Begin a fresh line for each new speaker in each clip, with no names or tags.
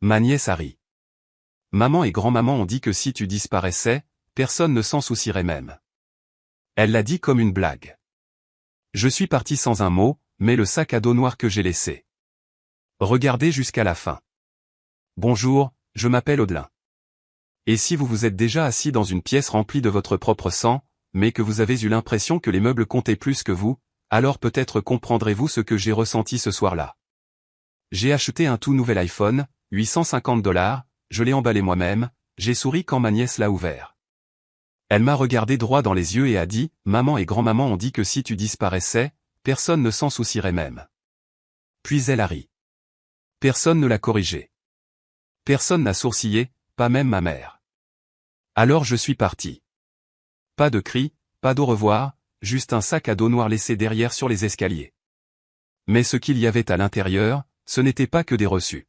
Ma nièce a ri. Maman et grand-maman ont dit que si tu disparaissais, personne ne s'en soucierait même. Elle l'a dit comme une blague. Je suis parti sans un mot, mais le sac à dos noir que j'ai laissé. Regardez jusqu'à la fin. Bonjour, je m'appelle Audelin. Et si vous vous êtes déjà assis dans une pièce remplie de votre propre sang, mais que vous avez eu l'impression que les meubles comptaient plus que vous, alors peut-être comprendrez-vous ce que j'ai ressenti ce soir-là. J'ai acheté un tout nouvel iPhone, $850, je l'ai emballé moi-même, j'ai souri quand ma nièce l'a ouvert. Elle m'a regardé droit dans les yeux et a dit, maman et grand-maman ont dit que si tu disparaissais, personne ne s'en soucierait même. Puis elle a ri. Personne ne l'a corrigé. Personne n'a sourcillé, pas même ma mère. Alors je suis parti. Pas de cris, pas d'au revoir, juste un sac à dos noir laissé derrière sur les escaliers. Mais ce qu'il y avait à l'intérieur, ce n'était pas que des reçus.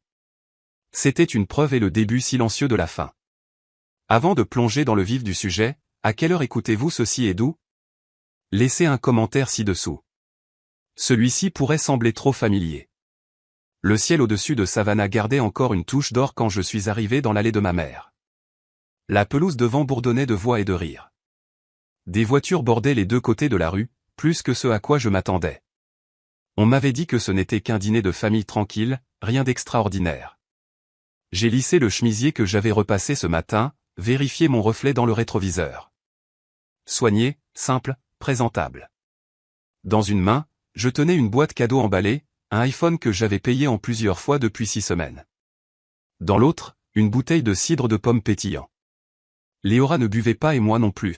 C'était une preuve et le début silencieux de la fin. Avant de plonger dans le vif du sujet, à quelle heure écoutez-vous ceci et d'où? Laissez un commentaire ci-dessous. Celui-ci pourrait sembler trop familier. Le ciel au-dessus de Savannah gardait encore une touche d'or quand je suis arrivé dans l'allée de ma mère. La pelouse devant bourdonnait de voix et de rires. Des voitures bordaient les deux côtés de la rue, plus que ce à quoi je m'attendais. On m'avait dit que ce n'était qu'un dîner de famille tranquille, rien d'extraordinaire. J'ai lissé le chemisier que j'avais repassé ce matin, vérifié mon reflet dans le rétroviseur. Soigné, simple, présentable. Dans une main, je tenais une boîte cadeau emballée, un iPhone que j'avais payé en plusieurs fois depuis 6 semaines. Dans l'autre, une bouteille de cidre de pomme pétillant. Léora ne buvait pas et moi non plus.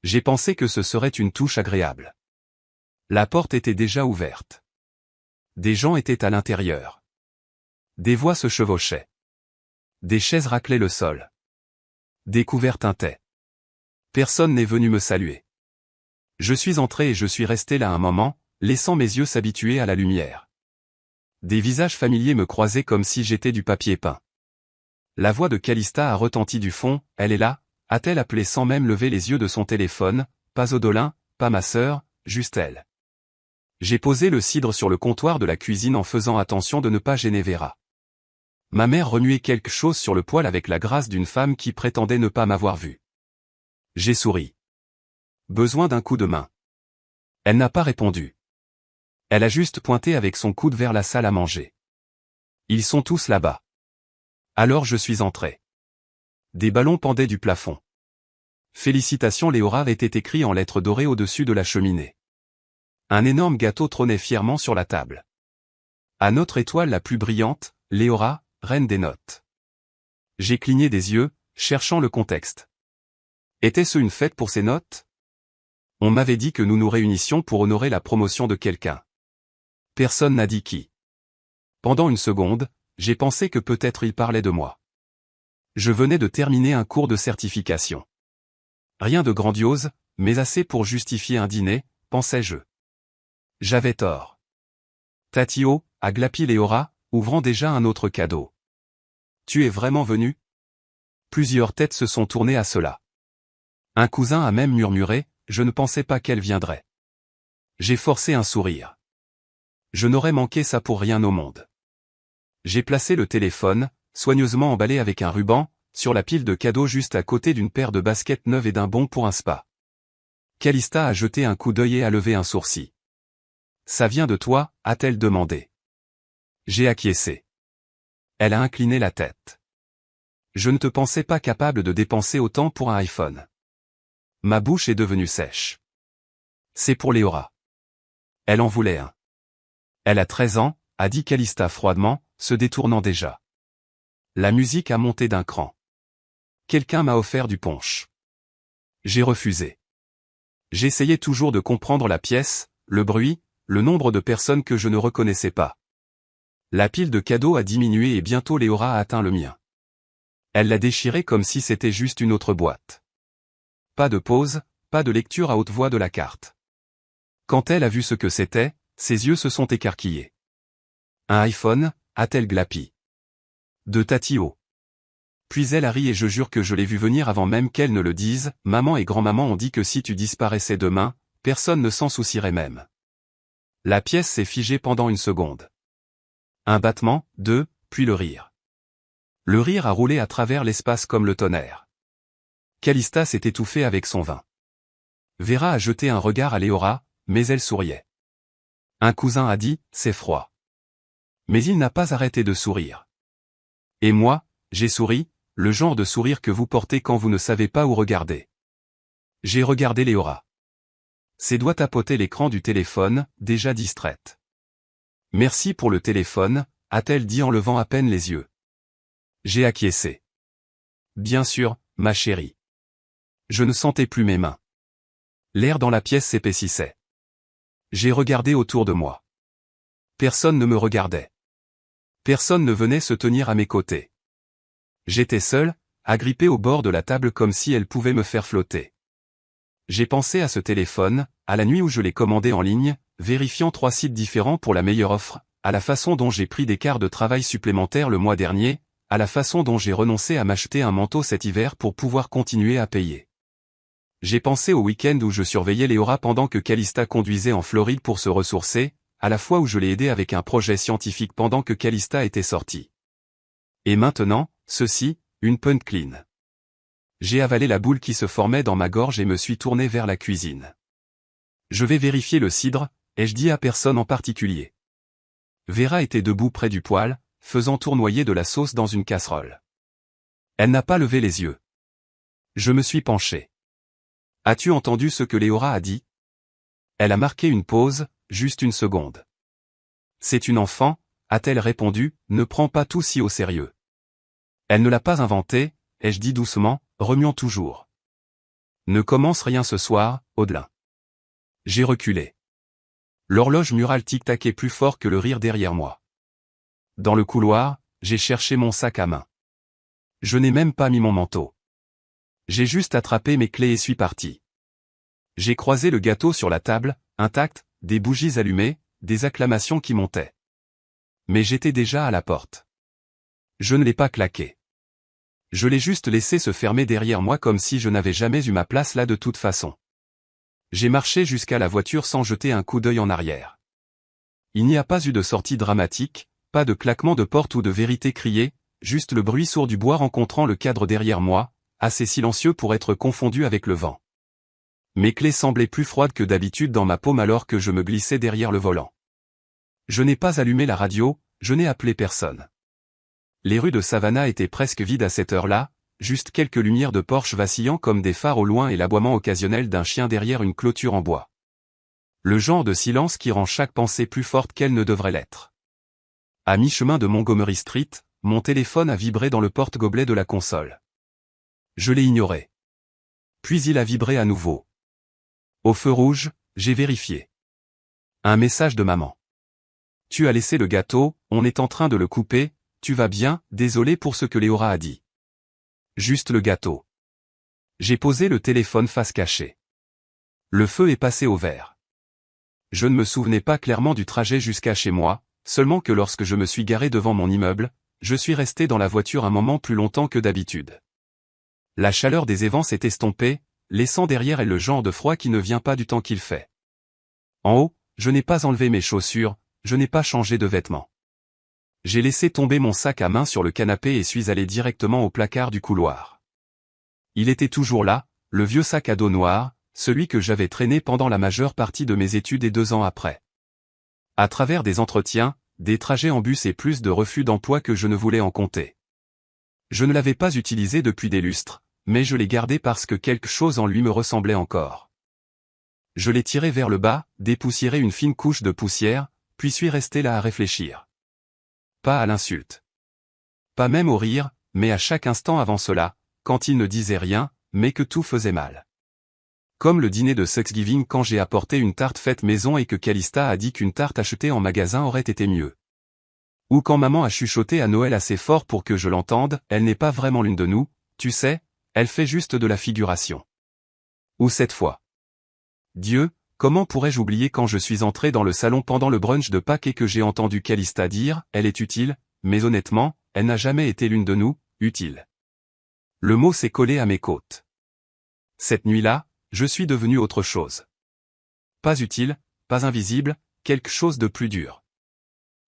J'ai pensé que ce serait une touche agréable. La porte était déjà ouverte. Des gens étaient à l'intérieur. Des voix se chevauchaient. Des chaises raclaient le sol. Des couverts tintaient. Personne n'est venu me saluer. Je suis entré et je suis resté là un moment, laissant mes yeux s'habituer à la lumière. Des visages familiers me croisaient comme si j'étais du papier peint. La voix de Calista a retenti du fond, elle est là, a-t-elle appelé sans même lever les yeux de son téléphone, pas Audelin, pas ma sœur, juste elle. J'ai posé le cidre sur le comptoir de la cuisine en faisant attention de ne pas gêner Vera. Ma mère remuait quelque chose sur le poêle avec la grâce d'une femme qui prétendait ne pas m'avoir vu. J'ai souri. Besoin d'un coup de main. Elle n'a pas répondu. Elle a juste pointé avec son coude vers la salle à manger. Ils sont tous là-bas. Alors je suis entré. Des ballons pendaient du plafond. Félicitations Léora était écrit en lettres dorées au-dessus de la cheminée. Un énorme gâteau trônait fièrement sur la table. À notre étoile la plus brillante, Léora, reine des notes. J'ai cligné des yeux, cherchant le contexte. Était-ce une fête pour ces notes? On m'avait dit que nous nous réunissions pour honorer la promotion de quelqu'un. Personne n'a dit qui. Pendant une seconde, j'ai pensé que peut-être il parlait de moi. Je venais de terminer un cours de certification. Rien de grandiose, mais assez pour justifier un dîner, pensais-je. J'avais tort. Tatio, a glapi Léora, ouvrant déjà un autre cadeau. Tu es vraiment venu? Plusieurs têtes se sont tournées à cela. Un cousin a même murmuré, je ne pensais pas qu'elle viendrait. J'ai forcé un sourire. Je n'aurais manqué ça pour rien au monde. J'ai placé le téléphone, soigneusement emballé avec un ruban, sur la pile de cadeaux juste à côté d'une paire de baskets neuves et d'un bon pour un spa. Calista a jeté un coup d'œil et a levé un sourcil. Ça vient de toi, a-t-elle demandé. J'ai acquiescé. Elle a incliné la tête. Je ne te pensais pas capable de dépenser autant pour un iPhone. Ma bouche est devenue sèche. C'est pour Léora. Elle en voulait un. Elle a 13 ans, a dit Calista froidement, se détournant déjà. La musique a monté d'un cran. Quelqu'un m'a offert du punch. J'ai refusé. J'essayais toujours de comprendre la pièce, le bruit, le nombre de personnes que je ne reconnaissais pas. La pile de cadeaux a diminué et bientôt Léora a atteint le mien. Elle l'a déchiré comme si c'était juste une autre boîte. Pas de pause, pas de lecture à haute voix de la carte. Quand elle a vu ce que c'était, ses yeux se sont écarquillés. Un iPhone, a-t-elle glapi. De Tatio. Puis elle a ri et je jure que je l'ai vu venir avant même qu'elle ne le dise, maman et grand-maman ont dit que si tu disparaissais demain, personne ne s'en soucierait même. La pièce s'est figée pendant une seconde. Un battement, deux, puis le rire. Le rire a roulé à travers l'espace comme le tonnerre. Calista s'est étouffée avec son vin. Vera a jeté un regard à Léora, mais elle souriait. Un cousin a dit, c'est froid. Mais il n'a pas arrêté de sourire. Et moi, j'ai souri, le genre de sourire que vous portez quand vous ne savez pas où regarder. J'ai regardé Léora. Ses doigts tapotaient l'écran du téléphone, déjà distraite. Merci pour le téléphone, a-t-elle dit en levant à peine les yeux. J'ai acquiescé. Bien sûr, ma chérie. Je ne sentais plus mes mains. L'air dans la pièce s'épaississait. J'ai regardé autour de moi. Personne ne me regardait. Personne ne venait se tenir à mes côtés. J'étais seul, agrippé au bord de la table comme si elle pouvait me faire flotter. J'ai pensé à ce téléphone, à la nuit où je l'ai commandé en ligne, vérifiant 3 sites différents pour la meilleure offre, à la façon dont j'ai pris des quarts de travail supplémentaires le mois dernier, à la façon dont j'ai renoncé à m'acheter un manteau cet hiver pour pouvoir continuer à payer. J'ai pensé au week-end où je surveillais Léora pendant que Calista conduisait en Floride pour se ressourcer, à la fois où je l'ai aidé avec un projet scientifique pendant que Calista était sortie. Et maintenant, ceci, une punchline. J'ai avalé la boule qui se formait dans ma gorge et me suis tourné vers la cuisine. Je vais vérifier le cidre, ai-je dit à personne en particulier. Vera était debout près du poêle, faisant tournoyer de la sauce dans une casserole. Elle n'a pas levé les yeux. Je me suis penché. As-tu entendu ce que Léora a dit? Elle a marqué une pause, juste une seconde. C'est une enfant, a-t-elle répondu, ne prends pas tout si au sérieux. Elle ne l'a pas inventé, ai-je dit doucement, remuant toujours. Ne commence rien ce soir, Audelin. J'ai reculé. L'horloge murale tic-taquait plus fort que le rire derrière moi. Dans le couloir, j'ai cherché mon sac à main. Je n'ai même pas mis mon manteau. J'ai juste attrapé mes clés et suis parti. J'ai croisé le gâteau sur la table, intact, des bougies allumées, des acclamations qui montaient. Mais j'étais déjà à la porte. Je ne l'ai pas claqué. Je l'ai juste laissé se fermer derrière moi comme si je n'avais jamais eu ma place là de toute façon. J'ai marché jusqu'à la voiture sans jeter un coup d'œil en arrière. Il n'y a pas eu de sortie dramatique, pas de claquement de porte ou de vérité criée, juste le bruit sourd du bois rencontrant le cadre derrière moi, assez silencieux pour être confondu avec le vent. Mes clés semblaient plus froides que d'habitude dans ma paume alors que je me glissais derrière le volant. Je n'ai pas allumé la radio, je n'ai appelé personne. Les rues de Savannah étaient presque vides à cette heure-là, juste quelques lumières de Porsche vacillant comme des phares au loin et l'aboiement occasionnel d'un chien derrière une clôture en bois. Le genre de silence qui rend chaque pensée plus forte qu'elle ne devrait l'être. À mi-chemin de Montgomery Street, mon téléphone a vibré dans le porte-gobelet de la console. Je l'ai ignoré. Puis il a vibré à nouveau. Au feu rouge, j'ai vérifié. Un message de maman. Tu as laissé le gâteau, on est en train de le couper, tu vas bien, désolé pour ce que Léora a dit. Juste le gâteau. J'ai posé le téléphone face cachée. Le feu est passé au vert. Je ne me souvenais pas clairement du trajet jusqu'à chez moi, seulement que lorsque je me suis garé devant mon immeuble, je suis resté dans la voiture un moment plus longtemps que d'habitude. La chaleur des évents s'est estompée, laissant derrière elle le genre de froid qui ne vient pas du temps qu'il fait. En haut, je n'ai pas enlevé mes chaussures, je n'ai pas changé de vêtements. J'ai laissé tomber mon sac à main sur le canapé et suis allé directement au placard du couloir. Il était toujours là, le vieux sac à dos noir, celui que j'avais traîné pendant la majeure partie de mes études et 2 ans après. À travers des entretiens, des trajets en bus et plus de refus d'emploi que je ne voulais en compter. Je ne l'avais pas utilisé depuis des lustres, mais je l'ai gardé parce que quelque chose en lui me ressemblait encore. Je l'ai tiré vers le bas, dépoussiéré une fine couche de poussière, puis suis resté là à réfléchir. Pas à l'insulte. Pas même au rire, mais à chaque instant avant cela, quand il ne disait rien, mais que tout faisait mal. Comme le dîner de Thanksgiving quand j'ai apporté une tarte faite maison et que Calista a dit qu'une tarte achetée en magasin aurait été mieux. Ou quand maman a chuchoté à Noël assez fort pour que je l'entende, elle n'est pas vraiment l'une de nous, tu sais, elle fait juste de la figuration. Ou cette fois. Dieu, comment pourrais-je oublier quand je suis entré dans le salon pendant le brunch de Pâques et que j'ai entendu Calista dire, elle est utile, mais honnêtement, elle n'a jamais été l'une de nous, utile. Le mot s'est collé à mes côtes. Cette nuit-là, je suis devenu autre chose. Pas utile, pas invisible, quelque chose de plus dur.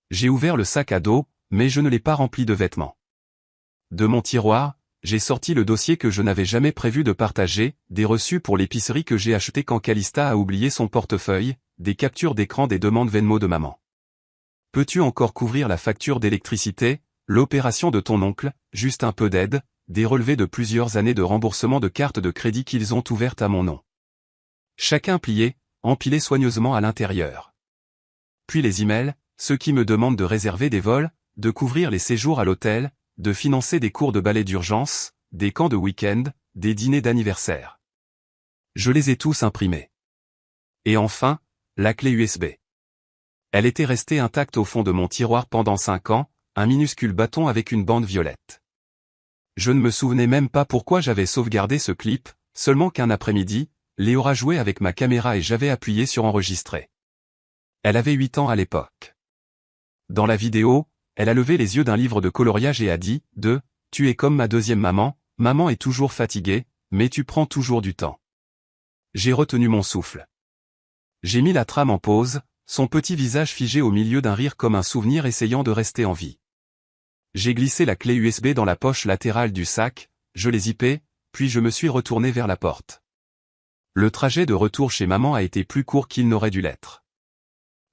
J'ai ouvert le sac à dos, mais je ne l'ai pas rempli de vêtements. De mon tiroir, j'ai sorti le dossier que je n'avais jamais prévu de partager, des reçus pour l'épicerie que j'ai acheté quand Calista a oublié son portefeuille, des captures d'écran des demandes Venmo de maman. Peux-tu encore couvrir la facture d'électricité, l'opération de ton oncle, juste un peu d'aide, des relevés de plusieurs années de remboursement de cartes de crédit qu'ils ont ouvertes à mon nom. Chacun plié, empilé soigneusement à l'intérieur. Puis les emails, ceux qui me demandent de réserver des vols, de couvrir les séjours à l'hôtel, de financer des cours de ballet d'urgence, des camps de week-end, des dîners d'anniversaire. Je les ai tous imprimés. Et enfin, la clé USB. Elle était restée intacte au fond de mon tiroir pendant 5 ans, un minuscule bâton avec une bande violette. Je ne me souvenais même pas pourquoi j'avais sauvegardé ce clip, seulement qu'un après-midi, Léora jouait avec ma caméra et j'avais appuyé sur enregistrer. Elle avait 8 ans à l'époque. Dans la vidéo, elle a levé les yeux d'un livre de coloriage et a dit « Tu es comme ma deuxième maman, maman est toujours fatiguée, mais tu prends toujours du temps. » J'ai retenu mon souffle. J'ai mis la trame en pause, son petit visage figé au milieu d'un rire comme un souvenir essayant de rester en vie. J'ai glissé la clé USB dans la poche latérale du sac, je l'ai zippée, puis je me suis retourné vers la porte. Le trajet de retour chez maman a été plus court qu'il n'aurait dû l'être.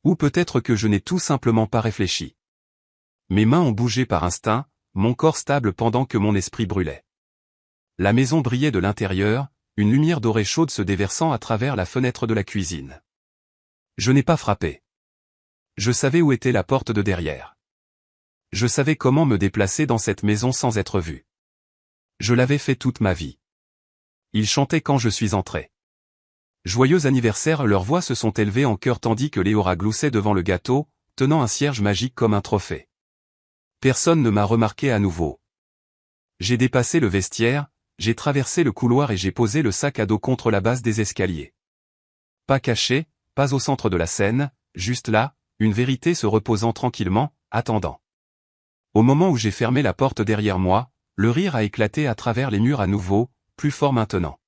Ou peut-être que je n'ai tout simplement pas réfléchi. Mes mains ont bougé par instinct, mon corps stable pendant que mon esprit brûlait. La maison brillait de l'intérieur, une lumière dorée chaude se déversant à travers la fenêtre de la cuisine. Je n'ai pas frappé. Je savais où était la porte de derrière. Je savais comment me déplacer dans cette maison sans être vu. Je l'avais fait toute ma vie. Ils chantaient quand je suis entré. Joyeux anniversaire, leurs voix se sont élevées en chœur tandis que Léora gloussait devant le gâteau, tenant un cierge magique comme un trophée. Personne ne m'a remarqué à nouveau. J'ai dépassé le vestiaire, j'ai traversé le couloir et j'ai posé le sac à dos contre la base des escaliers. Pas caché, pas au centre de la scène, juste là, une vérité se reposant tranquillement, attendant. Au moment où j'ai fermé la porte derrière moi, le rire a éclaté à travers les murs à nouveau, plus fort maintenant.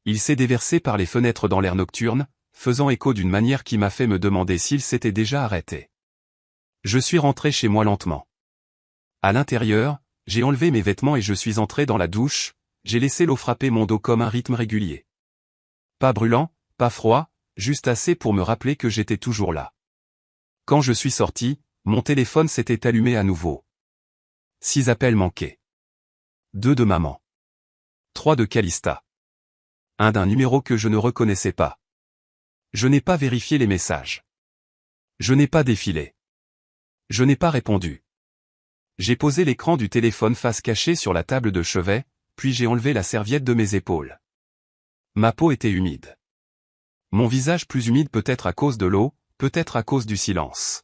Il s'est déversé par les fenêtres dans l'air nocturne, faisant écho d'une manière qui m'a fait me demander s'il s'était déjà arrêté. Je suis rentré chez moi lentement. À l'intérieur, j'ai enlevé mes vêtements et je suis entré dans la douche, j'ai laissé l'eau frapper mon dos comme un rythme régulier. Pas brûlant, pas froid, juste assez pour me rappeler que j'étais toujours là. Quand je suis sorti, mon téléphone s'était allumé à nouveau. 6 appels manqués. 2 de maman. 3 de Calista. Un d'un numéro que je ne reconnaissais pas. Je n'ai pas vérifié les messages. Je n'ai pas défilé. Je n'ai pas répondu. J'ai posé l'écran du téléphone face cachée sur la table de chevet, puis j'ai enlevé la serviette de mes épaules. Ma peau était humide. Mon visage plus humide peut-être à cause de l'eau, peut-être à cause du silence.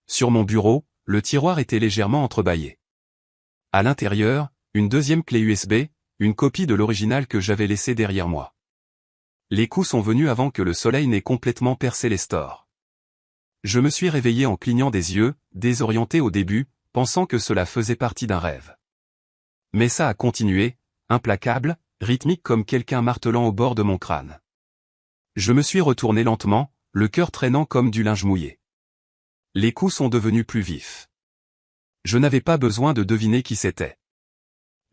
Sur mon bureau, le tiroir était légèrement entrebâillé. À l'intérieur, une deuxième clé USB, une copie de l'original que j'avais laissé derrière moi. Les coups sont venus avant que le soleil n'ait complètement percé les stores. Je me suis réveillé en clignant des yeux, désorienté au début, pensant que cela faisait partie d'un rêve. Mais ça a continué, implacable, rythmique comme quelqu'un martelant au bord de mon crâne. Je me suis retourné lentement, le cœur traînant comme du linge mouillé. Les coups sont devenus plus vifs. Je n'avais pas besoin de deviner qui c'était.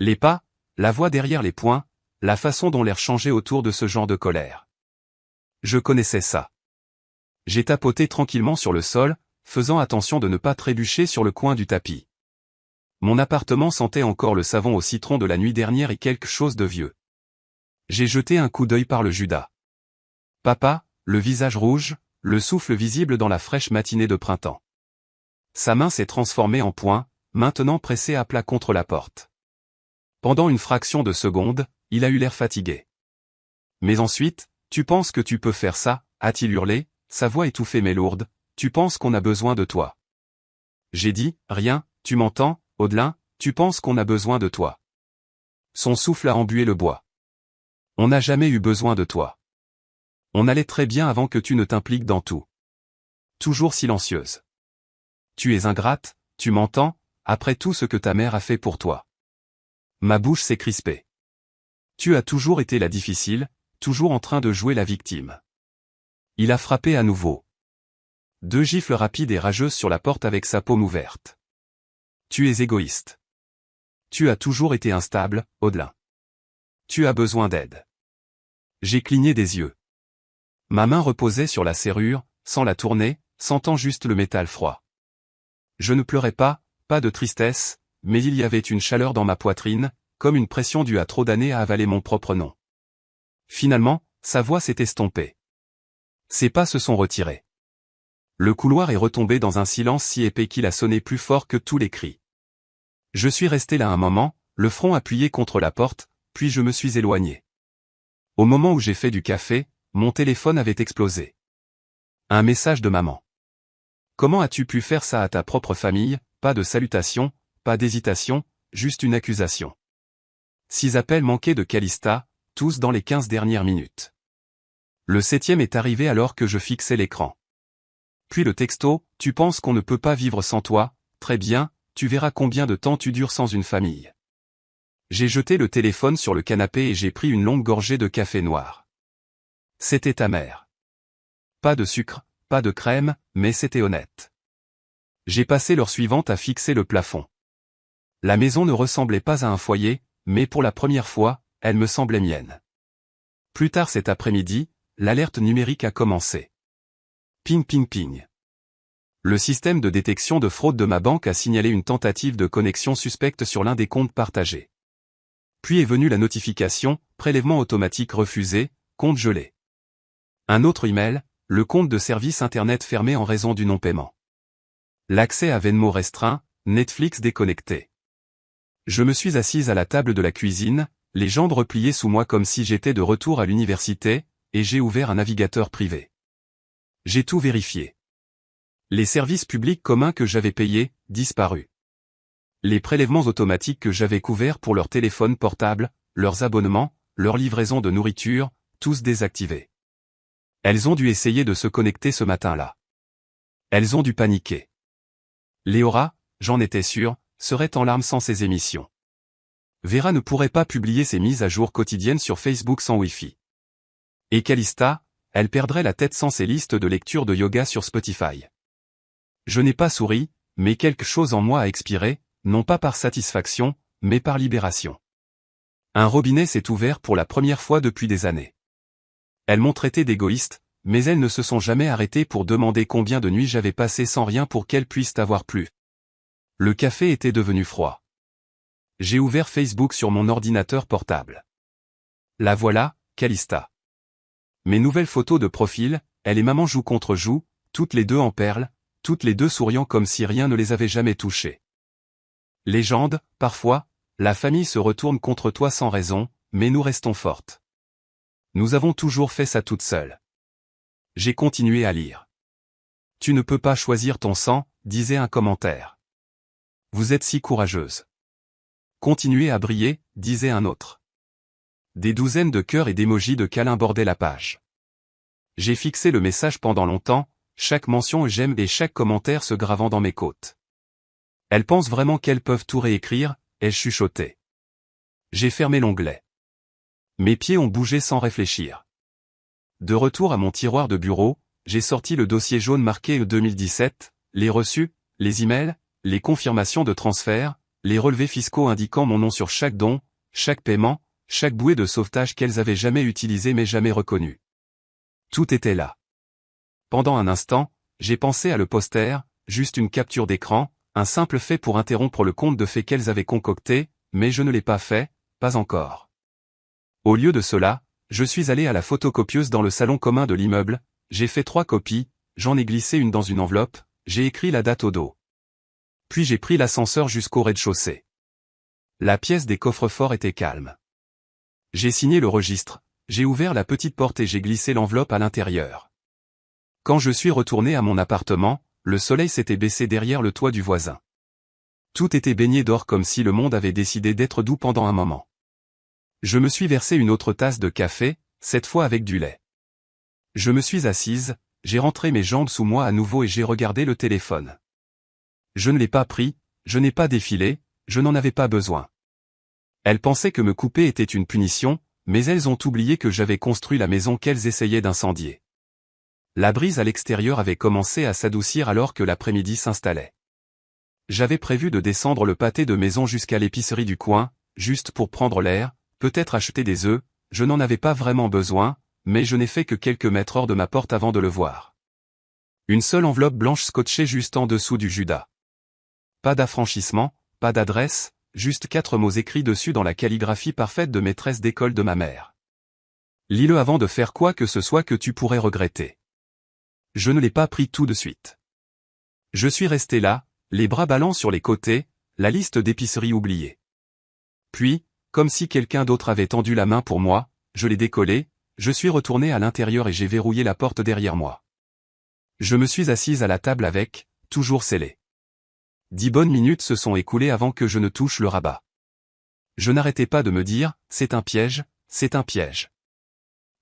Les pas, la voix derrière les poings, la façon dont l'air changeait autour de ce genre de colère. Je connaissais ça. J'ai tapoté tranquillement sur le sol, faisant attention de ne pas trébucher sur le coin du tapis. Mon appartement sentait encore le savon au citron de la nuit dernière et quelque chose de vieux. J'ai jeté un coup d'œil par le Judas. Papa, le visage rouge, le souffle visible dans la fraîche matinée de printemps. Sa main s'est transformée en poing, maintenant pressée à plat contre la porte. Pendant une fraction de seconde, il a eu l'air fatigué. Mais ensuite, tu penses que tu peux faire ça, a-t-il hurlé, sa voix étouffée mais lourde, tu penses qu'on a besoin de toi. J'ai dit, rien, tu m'entends, Audelin, tu penses qu'on a besoin de toi. Son souffle a embué le bois. On n'a jamais eu besoin de toi. On allait très bien avant que tu ne t'impliques dans tout. Toujours silencieuse. Tu es ingrate, tu m'entends, après tout ce que ta mère a fait pour toi. Ma bouche s'est crispée. Tu as toujours été la difficile, toujours en train de jouer la victime. Il a frappé à nouveau. 2 gifles rapides et rageuses sur la porte avec sa paume ouverte. Tu es égoïste. Tu as toujours été instable, Audelin. Tu as besoin d'aide. J'ai cligné des yeux. Ma main reposait sur la serrure, sans la tourner, sentant juste le métal froid. Je ne pleurais pas, pas de tristesse, mais il y avait une chaleur dans ma poitrine, comme une pression due à trop d'années à avaler mon propre nom. Finalement, sa voix s'est estompée. Ses pas se sont retirés. Le couloir est retombé dans un silence si épais qu'il a sonné plus fort que tous les cris. Je suis resté là un moment, le front appuyé contre la porte, puis je me suis éloigné. Au moment où j'ai fait du café, mon téléphone avait explosé. Un message de maman. Comment as-tu pu faire ça à ta propre famille? Pas de salutation, pas d'hésitation, juste une accusation. 6 appels manqués de Calista, tous dans les 15 dernières minutes. Le 7e est arrivé alors que je fixais l'écran. Puis le texto, tu penses qu'on ne peut pas vivre sans toi? Très bien, tu verras combien de temps tu dures sans une famille. J'ai jeté le téléphone sur le canapé et j'ai pris une longue gorgée de café noir. C'était amer. Pas de sucre, pas de crème, mais c'était honnête. J'ai passé l'heure suivante à fixer le plafond. La maison ne ressemblait pas à un foyer, mais pour la première fois, elle me semblait mienne. Plus tard cet après-midi, l'alerte numérique a commencé. Ping ping ping. Le système de détection de fraude de ma banque a signalé une tentative de connexion suspecte sur l'un des comptes partagés. Puis est venue la notification, prélèvement automatique refusé, compte gelé. Un autre email, le compte de service internet fermé en raison du non-paiement. L'accès à Venmo restreint, Netflix déconnecté. Je me suis assise à la table de la cuisine, les jambes repliées sous moi comme si j'étais de retour à l'université, et j'ai ouvert un navigateur privé. J'ai tout vérifié. Les services publics communs que j'avais payés, disparus. Les prélèvements automatiques que j'avais couverts pour leur téléphone portable, leurs abonnements, leur livraison de nourriture, tous désactivés. Elles ont dû essayer de se connecter ce matin-là. Elles ont dû paniquer. Léora, j'en étais sûr, serait en larmes sans ses émissions. Vera ne pourrait pas publier ses mises à jour quotidiennes sur Facebook sans Wi-Fi. Et Calista, elle perdrait la tête sans ses listes de lecture de yoga sur Spotify. Je n'ai pas souri, mais quelque chose en moi a expiré, non pas par satisfaction, mais par libération. Un robinet s'est ouvert pour la première fois depuis des années. Elles m'ont traité d'égoïste, mais elles ne se sont jamais arrêtées pour demander combien de nuits j'avais passé sans rien pour qu'elles puissent avoir plu. Le café était devenu froid. J'ai ouvert Facebook sur mon ordinateur portable. La voilà, Calista. Mes nouvelles photos de profil, elle et maman joue contre joue, toutes les deux en perles, toutes les deux souriant comme si rien ne les avait jamais touchées. Légende, parfois, la famille se retourne contre toi sans raison, mais nous restons fortes. Nous avons toujours fait ça toutes seules. J'ai continué à lire. Tu ne peux pas choisir ton sang, disait un commentaire. Vous êtes si courageuse. Continuez à briller, disait un autre. Des douzaines de cœurs et d'émojis de câlins bordaient la page. J'ai fixé le message pendant longtemps, chaque mention j'aime et chaque commentaire se gravant dans mes côtes. Elles pensent vraiment qu'elles peuvent tout réécrire, ai-je chuchoté. J'ai fermé l'onglet. Mes pieds ont bougé sans réfléchir. De retour à mon tiroir de bureau, j'ai sorti le dossier jaune marqué 2017, les reçus, les emails, les confirmations de transfert, les relevés fiscaux indiquant mon nom sur chaque don, chaque paiement, chaque bouée de sauvetage qu'elles avaient jamais utilisé mais jamais reconnu. Tout était là. Pendant un instant, j'ai pensé à le poster, juste une capture d'écran, un simple fait pour interrompre le conte de fées qu'elles avaient concocté, mais je ne l'ai pas fait, pas encore. Au lieu de cela, je suis allé à la photocopieuse dans le salon commun de l'immeuble, j'ai fait 3 copies, j'en ai glissé une dans une enveloppe, j'ai écrit la date au dos. Puis j'ai pris l'ascenseur jusqu'au rez-de-chaussée. La pièce des coffres-forts était calme. J'ai signé le registre, j'ai ouvert la petite porte et j'ai glissé l'enveloppe à l'intérieur. Quand je suis retourné à mon appartement, le soleil s'était baissé derrière le toit du voisin. Tout était baigné d'or comme si le monde avait décidé d'être doux pendant un moment. Je me suis versé une autre tasse de café, cette fois avec du lait. Je me suis assise, j'ai rentré mes jambes sous moi à nouveau et j'ai regardé le téléphone. Je ne l'ai pas pris, je n'ai pas défilé, je n'en avais pas besoin. Elles pensaient que me couper était une punition, mais elles ont oublié que j'avais construit la maison qu'elles essayaient d'incendier. La brise à l'extérieur avait commencé à s'adoucir alors que l'après-midi s'installait. J'avais prévu de descendre le pâté de maison jusqu'à l'épicerie du coin, juste pour prendre l'air, peut-être acheter des œufs, je n'en avais pas vraiment besoin, mais je n'ai fait que quelques mètres hors de ma porte avant de le voir. Une seule enveloppe blanche scotchée juste en dessous du Judas. Pas d'affranchissement, pas d'adresse, juste 4 mots écrits dessus dans la calligraphie parfaite de maîtresse d'école de ma mère. Lis-le avant de faire quoi que ce soit que tu pourrais regretter. Je ne l'ai pas pris tout de suite. Je suis resté là, les bras ballants sur les côtés, la liste d'épiceries oubliée. Puis, comme si quelqu'un d'autre avait tendu la main pour moi, je l'ai décollé, je suis retourné à l'intérieur et j'ai verrouillé la porte derrière moi. Je me suis assise à la table avec, toujours scellé. 10 bonnes minutes se sont écoulées avant que je ne touche le rabat. Je n'arrêtais pas de me dire, c'est un piège, c'est un piège.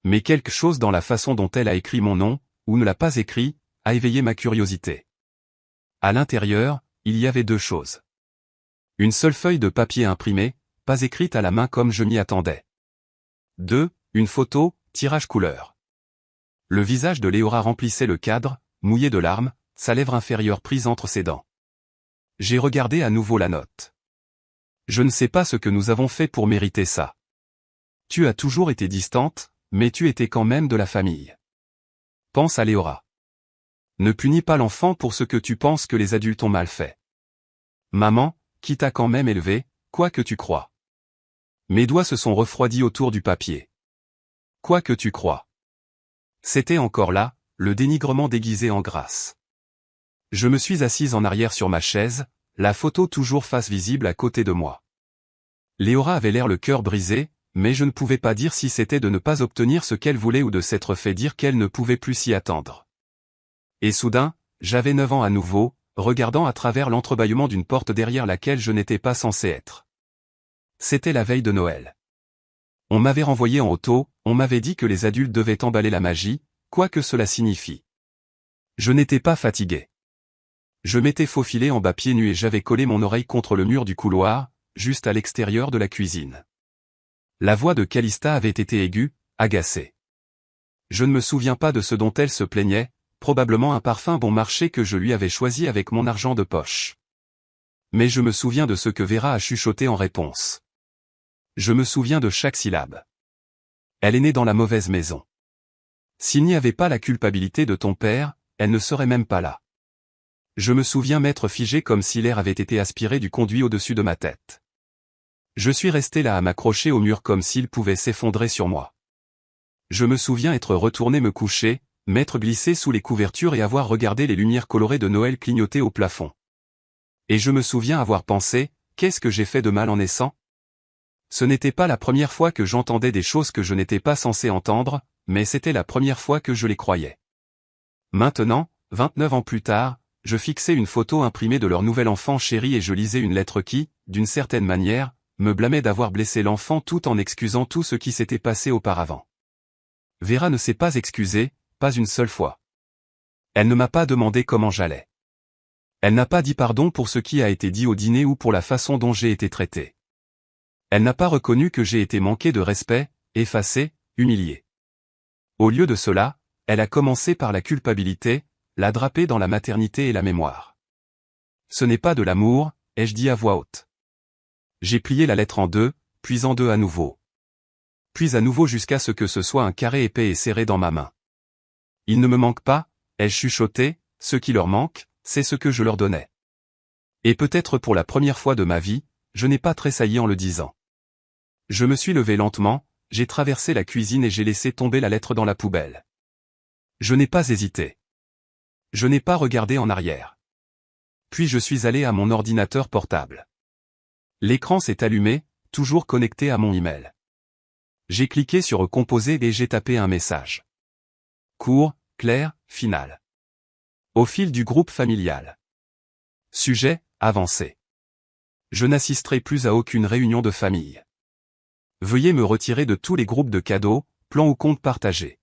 Mais quelque chose dans la façon dont elle a écrit mon nom, ou ne l'a pas écrit, a éveillé ma curiosité. À l'intérieur, il y avait 2 choses. Une seule feuille de papier imprimée, pas écrite à la main comme je m'y attendais. 2. Une photo, tirage couleur. Le visage de Léora remplissait le cadre, mouillé de larmes, sa lèvre inférieure prise entre ses dents. J'ai regardé à nouveau la note. Je ne sais pas ce que nous avons fait pour mériter ça. Tu as toujours été distante, mais tu étais quand même de la famille. Pense à Léora. Ne punis pas l'enfant pour ce que tu penses que les adultes ont mal fait. Maman, qui t'a quand même élevé, quoi que tu crois. Mes doigts se sont refroidis autour du papier. Quoi que tu crois. C'était encore là, le dénigrement déguisé en grâce. Je me suis assise en arrière sur ma chaise, la photo toujours face visible à côté de moi. Léora avait l'air le cœur brisé, mais je ne pouvais pas dire si c'était de ne pas obtenir ce qu'elle voulait ou de s'être fait dire qu'elle ne pouvait plus s'y attendre. Et soudain, j'avais 9 ans à nouveau, regardant à travers l'entrebâillement d'une porte derrière laquelle je n'étais pas censé être. C'était la veille de Noël. On m'avait renvoyé en auto, on m'avait dit que les adultes devaient emballer la magie, quoi que cela signifie. Je n'étais pas fatigué. Je m'étais faufilé en bas pieds nus et j'avais collé mon oreille contre le mur du couloir, juste à l'extérieur de la cuisine. La voix de Calista avait été aiguë, agacée. Je ne me souviens pas de ce dont elle se plaignait, probablement un parfum bon marché que je lui avais choisi avec mon argent de poche. Mais je me souviens de ce que Vera a chuchoté en réponse. Je me souviens de chaque syllabe. Elle est née dans la mauvaise maison. S'il n'y avait pas la culpabilité de ton père, elle ne serait même pas là. Je me souviens m'être figé comme si l'air avait été aspiré du conduit au-dessus de ma tête. Je suis resté là à m'accrocher au mur comme s'il pouvait s'effondrer sur moi. Je me souviens être retourné me coucher, m'être glissé sous les couvertures et avoir regardé les lumières colorées de Noël clignoter au plafond. Et je me souviens avoir pensé, qu'est-ce que j'ai fait de mal en naissant ? Ce n'était pas la première fois que j'entendais des choses que je n'étais pas censé entendre, mais c'était la première fois que je les croyais. Maintenant, 29 ans plus tard, je fixais une photo imprimée de leur nouvel enfant chéri et je lisais une lettre qui, d'une certaine manière, me blâmait d'avoir blessé l'enfant tout en excusant tout ce qui s'était passé auparavant. Vera ne s'est pas excusée, pas une seule fois. Elle ne m'a pas demandé comment j'allais. Elle n'a pas dit pardon pour ce qui a été dit au dîner ou pour la façon dont j'ai été traité. Elle n'a pas reconnu que j'ai été manqué de respect, effacé, humilié. Au lieu de cela, elle a commencé par la culpabilité, la draper dans la maternité et la mémoire. Ce n'est pas de l'amour, ai-je dit à voix haute. J'ai plié la lettre en 2, puis en 2 à nouveau. Puis à nouveau jusqu'à ce que ce soit un carré épais et serré dans ma main. Il ne me manque pas, ai-je chuchoté, ce qui leur manque, c'est ce que je leur donnais. Et peut-être pour la première fois de ma vie, je n'ai pas tressailli en le disant. Je me suis levé lentement, j'ai traversé la cuisine et j'ai laissé tomber la lettre dans la poubelle. Je n'ai pas hésité. Je n'ai pas regardé en arrière. Puis je suis allé à mon ordinateur portable. L'écran s'est allumé, toujours connecté à mon email. J'ai cliqué sur « Composer » et j'ai tapé un message. Court, clair, final. Au fil du groupe familial. Sujet, avancé. Je n'assisterai plus à aucune réunion de famille. Veuillez me retirer de tous les groupes de cadeaux, plans ou comptes partagés.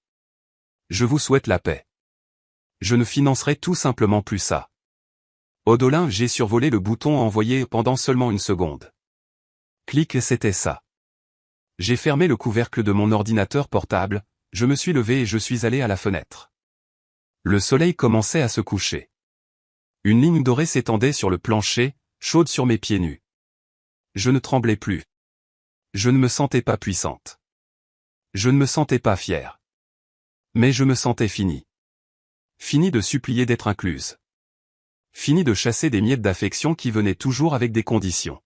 Je vous souhaite la paix. Je ne financerai tout simplement plus ça. Odolin, j'ai survolé le bouton envoyer pendant seulement une seconde. Clic et c'était ça. J'ai fermé le couvercle de mon ordinateur portable, je me suis levé et je suis allé à la fenêtre. Le soleil commençait à se coucher. Une ligne dorée s'étendait sur le plancher, chaude sur mes pieds nus. Je ne tremblais plus. Je ne me sentais pas puissante. Je ne me sentais pas fière. Mais je me sentais finie. Fini de supplier d'être incluse. Fini de chasser des miettes d'affection qui venaient toujours avec des conditions.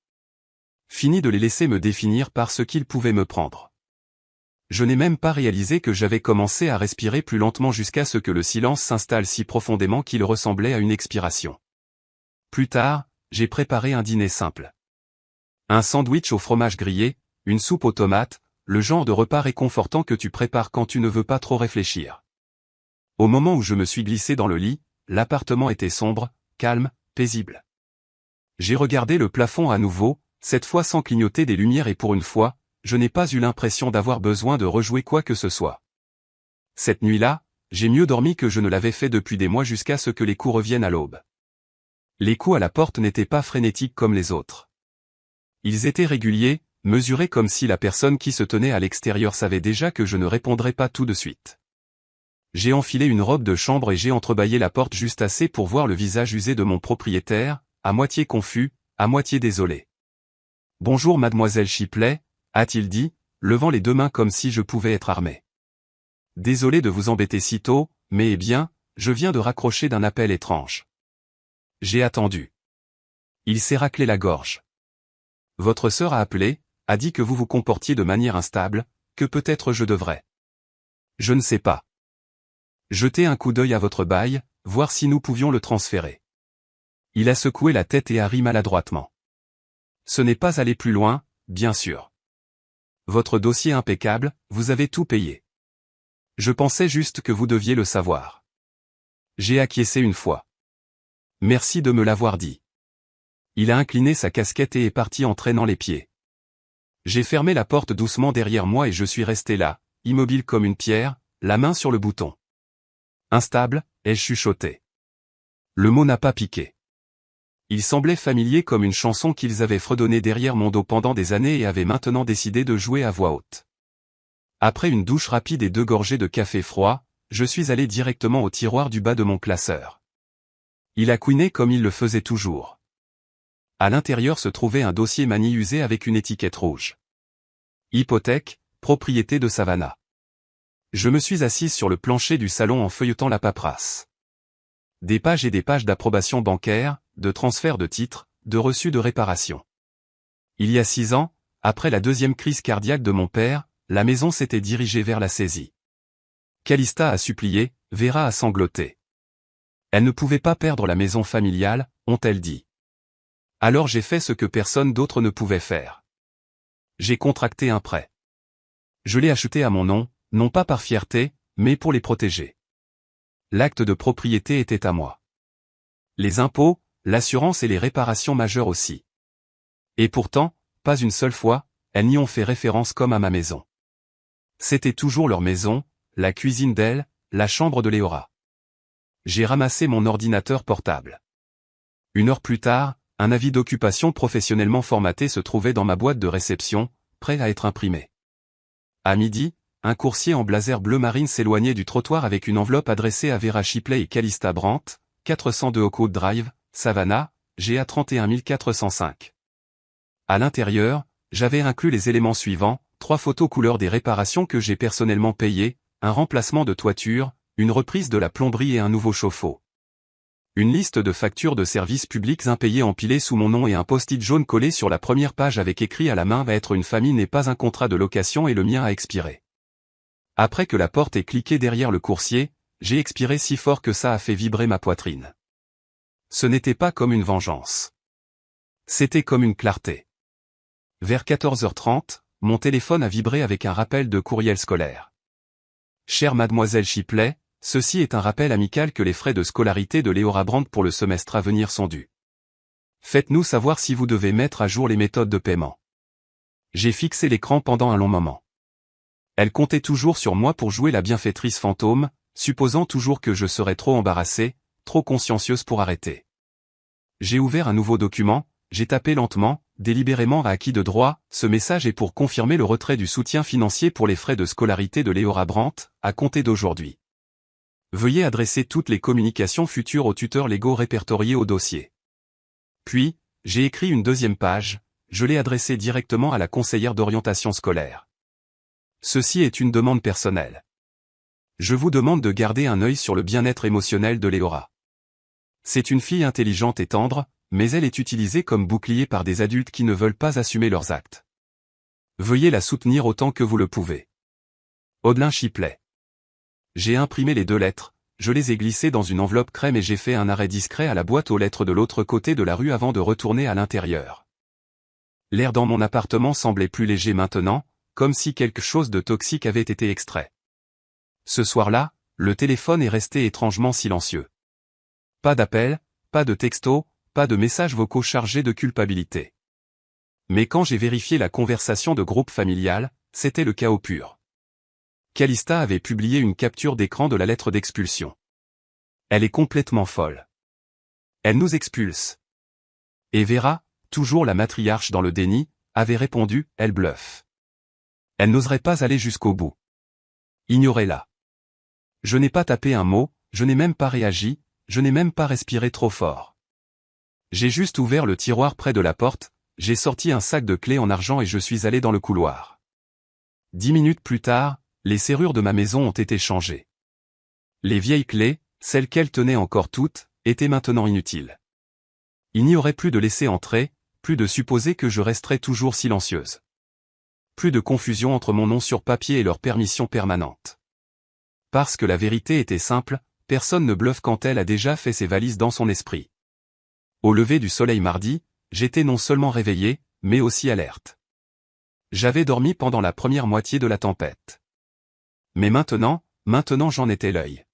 Fini de les laisser me définir par ce qu'ils pouvaient me prendre. Je n'ai même pas réalisé que j'avais commencé à respirer plus lentement jusqu'à ce que le silence s'installe si profondément qu'il ressemblait à une expiration. Plus tard, j'ai préparé un dîner simple. Un sandwich au fromage grillé, une soupe aux tomates, le genre de repas réconfortant que tu prépares quand tu ne veux pas trop réfléchir. Au moment où je me suis glissé dans le lit, l'appartement était sombre, calme, paisible. J'ai regardé le plafond à nouveau, cette fois sans clignoter des lumières et pour une fois, je n'ai pas eu l'impression d'avoir besoin de rejouer quoi que ce soit. Cette nuit-là, j'ai mieux dormi que je ne l'avais fait depuis des mois jusqu'à ce que les coups reviennent à l'aube. Les coups à la porte n'étaient pas frénétiques comme les autres. Ils étaient réguliers, mesurés comme si la personne qui se tenait à l'extérieur savait déjà que je ne répondrais pas tout de suite. J'ai enfilé une robe de chambre et j'ai entrebâillé la porte juste assez pour voir le visage usé de mon propriétaire, à moitié confus, à moitié désolé. « Bonjour mademoiselle Shipley », a-t-il dit, levant les deux mains comme si je pouvais être armé. « Désolé de vous embêter si tôt, mais eh bien, je viens de raccrocher d'un appel étrange. » J'ai attendu. Il s'est raclé la gorge. « Votre sœur a appelé, a dit que vous vous comportiez de manière instable, que peut-être je devrais. » Je ne sais pas. Jetez un coup d'œil à votre bail, voir si nous pouvions le transférer. Il a secoué la tête et a ri maladroitement. Ce n'est pas aller plus loin, bien sûr. Votre dossier impeccable, vous avez tout payé. Je pensais juste que vous deviez le savoir. J'ai acquiescé une fois. Merci de me l'avoir dit. Il a incliné sa casquette et est parti en traînant les pieds. J'ai fermé la porte doucement derrière moi et je suis resté là, immobile comme une pierre, la main sur le bouton. Instable, ai-je chuchoté. Le mot n'a pas piqué. Il semblait familier comme une chanson qu'ils avaient fredonnée derrière mon dos pendant des années et avaient maintenant décidé de jouer à voix haute. Après une douche rapide et 2 gorgées de café froid, je suis allé directement au tiroir du bas de mon classeur. Il a couiné comme il le faisait toujours. À l'intérieur se trouvait un dossier manie usé avec une étiquette rouge. Hypothèque, propriété de Savannah. Je me suis assise sur le plancher du salon en feuilletant la paperasse. Des pages et des pages d'approbation bancaire, de transfert de titres, de reçus de réparation. Il y a 6 ans, après la 2e crise cardiaque de mon père, la maison s'était dirigée vers la saisie. Calista a supplié, Vera a sangloté. Elle ne pouvait pas perdre la maison familiale, ont-elles dit. Alors j'ai fait ce que personne d'autre ne pouvait faire. J'ai contracté un prêt. Je l'ai acheté à mon nom, non pas par fierté, mais pour les protéger. L'acte de propriété était à moi. Les impôts, l'assurance et les réparations majeures aussi. Et pourtant, pas une seule fois, elles n'y ont fait référence comme à ma maison. C'était toujours leur maison, la cuisine d'elle, la chambre de Léora. J'ai ramassé mon ordinateur portable. 1 heure plus tard, un avis d'occupation professionnellement formaté se trouvait dans ma boîte de réception, prêt à être imprimé. À midi, un coursier en blazer bleu marine s'éloignait du trottoir avec une enveloppe adressée à Vera Shipley et Calista Brandt, 402 Oakwood Drive, Savannah, GA 31405. À l'intérieur, j'avais inclus les éléments suivants, 3 photos couleur des réparations que j'ai personnellement payées, un remplacement de toiture, une reprise de la plomberie et un nouveau chauffe-eau. Une liste de factures de services publics impayées empilées sous mon nom et un post-it jaune collé sur la première page avec écrit à la main va être une famille n'est pas un contrat de location et le mien a expiré. Après que la porte ait cliqué derrière le coursier, j'ai expiré si fort que ça a fait vibrer ma poitrine. Ce n'était pas comme une vengeance. C'était comme une clarté. Vers 14h30, mon téléphone a vibré avec un rappel de courriel scolaire. Chère mademoiselle Shipley, ceci est un rappel amical que les frais de scolarité de Léora Brandt pour le semestre à venir sont dus. Faites-nous savoir si vous devez mettre à jour les méthodes de paiement. J'ai fixé l'écran pendant un long moment. Elle comptait toujours sur moi pour jouer la bienfaitrice fantôme, supposant toujours que je serais trop embarrassée, trop consciencieuse pour arrêter. J'ai ouvert un nouveau document, j'ai tapé lentement, délibérément à acquis de droit, ce message est pour confirmer le retrait du soutien financier pour les frais de scolarité de Léora Brandt, à compter d'aujourd'hui. Veuillez adresser toutes les communications futures aux tuteurs légaux répertoriés au dossier. Puis, j'ai écrit une deuxième page, je l'ai adressée directement à la conseillère d'orientation scolaire. Ceci est une demande personnelle. Je vous demande de garder un œil sur le bien-être émotionnel de Léora. C'est une fille intelligente et tendre, mais elle est utilisée comme bouclier par des adultes qui ne veulent pas assumer leurs actes. Veuillez la soutenir autant que vous le pouvez. Audelin Chiplet. J'ai imprimé les 2 lettres, je les ai glissées dans une enveloppe crème et j'ai fait un arrêt discret à la boîte aux lettres de l'autre côté de la rue avant de retourner à l'intérieur. L'air dans mon appartement semblait plus léger maintenant, comme si quelque chose de toxique avait été extrait. Ce soir-là, le téléphone est resté étrangement silencieux. Pas d'appel, pas de texto, pas de messages vocaux chargés de culpabilité. Mais quand j'ai vérifié la conversation de groupe familial, c'était le chaos pur. Calista avait publié une capture d'écran de la lettre d'expulsion. Elle est complètement folle. Elle nous expulse. Et Vera, toujours la matriarche dans le déni, avait répondu, elle bluffe. Elle n'oserait pas aller jusqu'au bout. Ignorez-la. Je n'ai pas tapé un mot, je n'ai même pas réagi, je n'ai même pas respiré trop fort. J'ai juste ouvert le tiroir près de la porte, j'ai sorti un sac de clés en argent et je suis allé dans le couloir. 10 minutes plus tard, les serrures de ma maison ont été changées. Les vieilles clés, celles qu'elle tenait encore toutes, étaient maintenant inutiles. Il n'y aurait plus de laisser entrer, plus de supposer que je resterais toujours silencieuse. Plus de confusion entre mon nom sur papier et leur permission permanente. Parce que la vérité était simple, personne ne bluffe quand elle a déjà fait ses valises dans son esprit. Au lever du soleil mardi, j'étais non seulement réveillé, mais aussi alerte. J'avais dormi pendant la première moitié de la tempête. Mais maintenant j'en étais l'œil.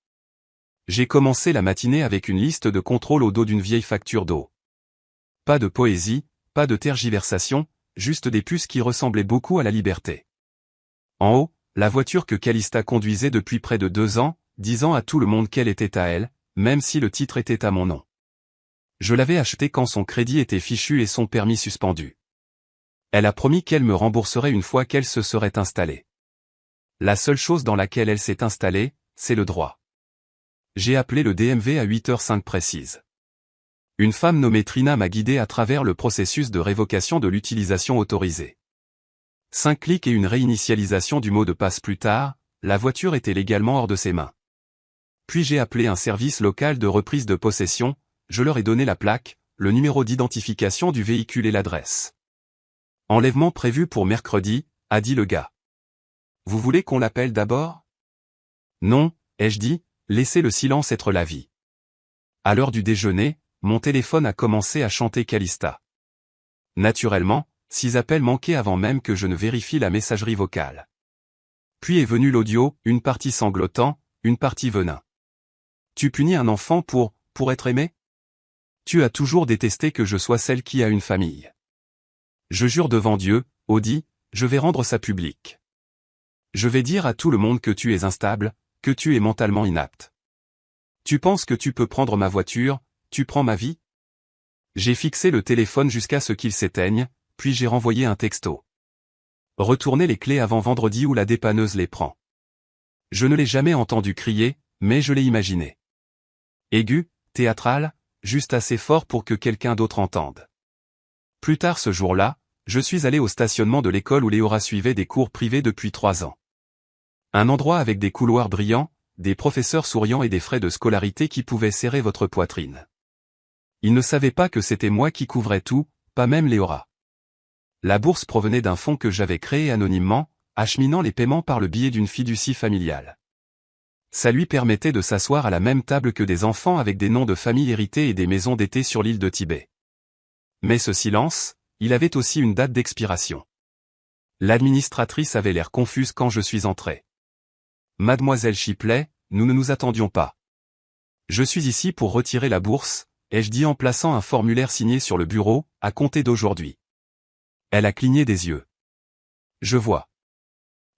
J'ai commencé la matinée avec une liste de contrôle au dos d'une vieille facture d'eau. Pas de poésie, pas de tergiversation, juste des puces qui ressemblaient beaucoup à la liberté. En haut, la voiture que Calista conduisait depuis près de 2 ans, disant à tout le monde qu'elle était à elle, même si le titre était à mon nom. Je l'avais achetée quand son crédit était fichu et son permis suspendu. Elle a promis qu'elle me rembourserait une fois qu'elle se serait installée. La seule chose dans laquelle elle s'est installée, c'est le droit. J'ai appelé le DMV à 8h05 précise. Une femme nommée Trina m'a guidé à travers le processus de révocation de l'utilisation autorisée. 5 clics et une réinitialisation du mot de passe plus tard, la voiture était légalement hors de ses mains. Puis j'ai appelé un service local de reprise de possession, je leur ai donné la plaque, le numéro d'identification du véhicule et l'adresse. Enlèvement prévu pour mercredi, a dit le gars. Vous voulez qu'on l'appelle d'abord? Non, ai-je dit, laissez le silence être la vie. À l'heure du déjeuner, mon téléphone a commencé à chanter Calista. Naturellement, 6 appels manqués avant même que je ne vérifie la messagerie vocale. Puis est venu l'audio, une partie sanglotant, une partie venin. Tu punis un enfant pour être aimé? Tu as toujours détesté que je sois celle qui a une famille. Je jure devant Dieu, Audi, je vais rendre ça public. Je vais dire à tout le monde que tu es instable, que tu es mentalement inapte. Tu penses que tu peux prendre ma voiture, tu prends ma vie? J'ai fixé le téléphone jusqu'à ce qu'il s'éteigne, puis j'ai renvoyé un texto. Retournez les clés avant vendredi ou la dépanneuse les prend. Je ne l'ai jamais entendu crier, mais je l'ai imaginé. Aigu, théâtral, juste assez fort pour que quelqu'un d'autre entende. Plus tard ce jour-là, je suis allé au stationnement de l'école où Léora suivait des cours privés depuis 3 ans. Un endroit avec des couloirs brillants, des professeurs souriants et des frais de scolarité qui pouvaient serrer votre poitrine. Ils ne savaient pas que c'était moi qui couvrais tout, pas même Léora. La bourse provenait d'un fonds que j'avais créé anonymement, acheminant les paiements par le biais d'une fiducie familiale. Ça lui permettait de s'asseoir à la même table que des enfants avec des noms de famille hérités et des maisons d'été sur l'île de Tibet. Mais ce silence, il avait aussi une date d'expiration. L'administratrice avait l'air confuse quand je suis entré. Mademoiselle Chiplet, nous ne nous attendions pas. Je suis ici pour retirer la bourse, ai-je dit en plaçant un formulaire signé sur le bureau, à compter d'aujourd'hui. Elle a cligné des yeux. Je vois.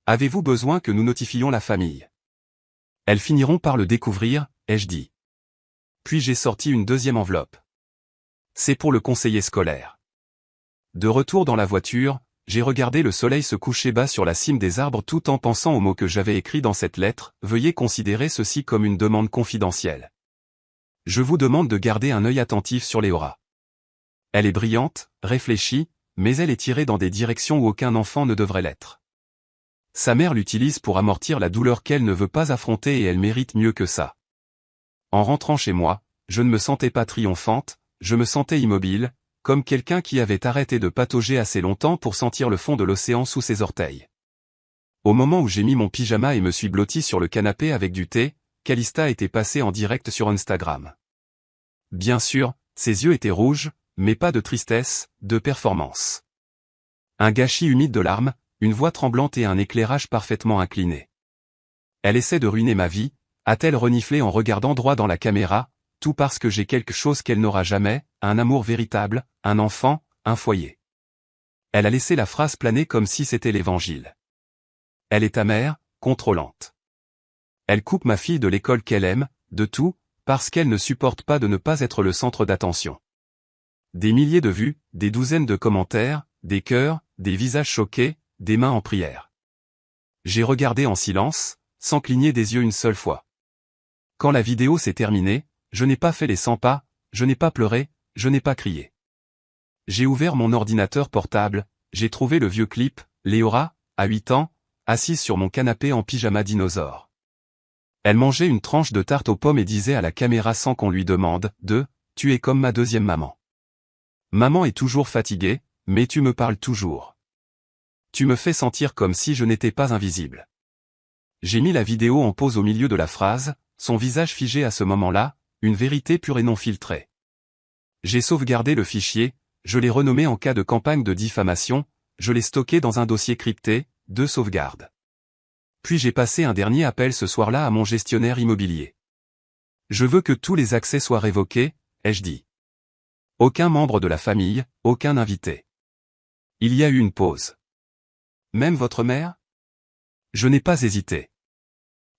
Avez-vous besoin que nous notifions la famille? Elles finiront par le découvrir, ai-je dit. Puis j'ai sorti une deuxième enveloppe. C'est pour le conseiller scolaire. De retour dans la voiture, j'ai regardé le soleil se coucher bas sur la cime des arbres tout en pensant aux mots que j'avais écrits dans cette lettre. Veuillez considérer ceci comme une demande confidentielle. Je vous demande de garder un œil attentif sur Léora. Elle est brillante, réfléchie, mais elle est tirée dans des directions où aucun enfant ne devrait l'être. Sa mère l'utilise pour amortir la douleur qu'elle ne veut pas affronter et elle mérite mieux que ça. En rentrant chez moi, je ne me sentais pas triomphante, je me sentais immobile, comme quelqu'un qui avait arrêté de patauger assez longtemps pour sentir le fond de l'océan sous ses orteils. Au moment où j'ai mis mon pyjama et me suis blotti sur le canapé avec du thé, Calista était passée en direct sur Instagram. Bien sûr, ses yeux étaient rouges, mais pas de tristesse, de performance. Un gâchis humide de larmes, une voix tremblante et un éclairage parfaitement incliné. Elle essaie de ruiner ma vie, a-t-elle reniflé en regardant droit dans la caméra, tout parce que j'ai quelque chose qu'elle n'aura jamais, un amour véritable, un enfant, un foyer. Elle a laissé la phrase planer comme si c'était l'évangile. Elle est amère, contrôlante. Elle coupe ma fille de l'école qu'elle aime, de tout, parce qu'elle ne supporte pas de ne pas être le centre d'attention. Des milliers de vues, des douzaines de commentaires, des cœurs, des visages choqués, des mains en prière. J'ai regardé en silence, sans cligner des yeux une seule fois. Quand la vidéo s'est terminée, je n'ai pas fait les 100 pas, je n'ai pas pleuré, je n'ai pas crié. J'ai ouvert mon ordinateur portable, j'ai trouvé le vieux clip, Léora, à 8 ans, assise sur mon canapé en pyjama dinosaure. Elle mangeait une tranche de tarte aux pommes et disait à la caméra sans qu'on lui demande, tu es comme ma deuxième maman. Maman est toujours fatiguée, mais tu me parles toujours. Tu me fais sentir comme si je n'étais pas invisible. J'ai mis la vidéo en pause au milieu de la phrase, son visage figé à ce moment-là, une vérité pure et non filtrée. J'ai sauvegardé le fichier, je l'ai renommé en cas de campagne de diffamation, je l'ai stocké dans un dossier crypté, de sauvegarde. Puis j'ai passé un dernier appel ce soir-là à mon gestionnaire immobilier. Je veux que tous les accès soient révoqués, ai-je dit. Aucun membre de la famille, aucun invité. Il y a eu une pause. Même votre mère? Je n'ai pas hésité.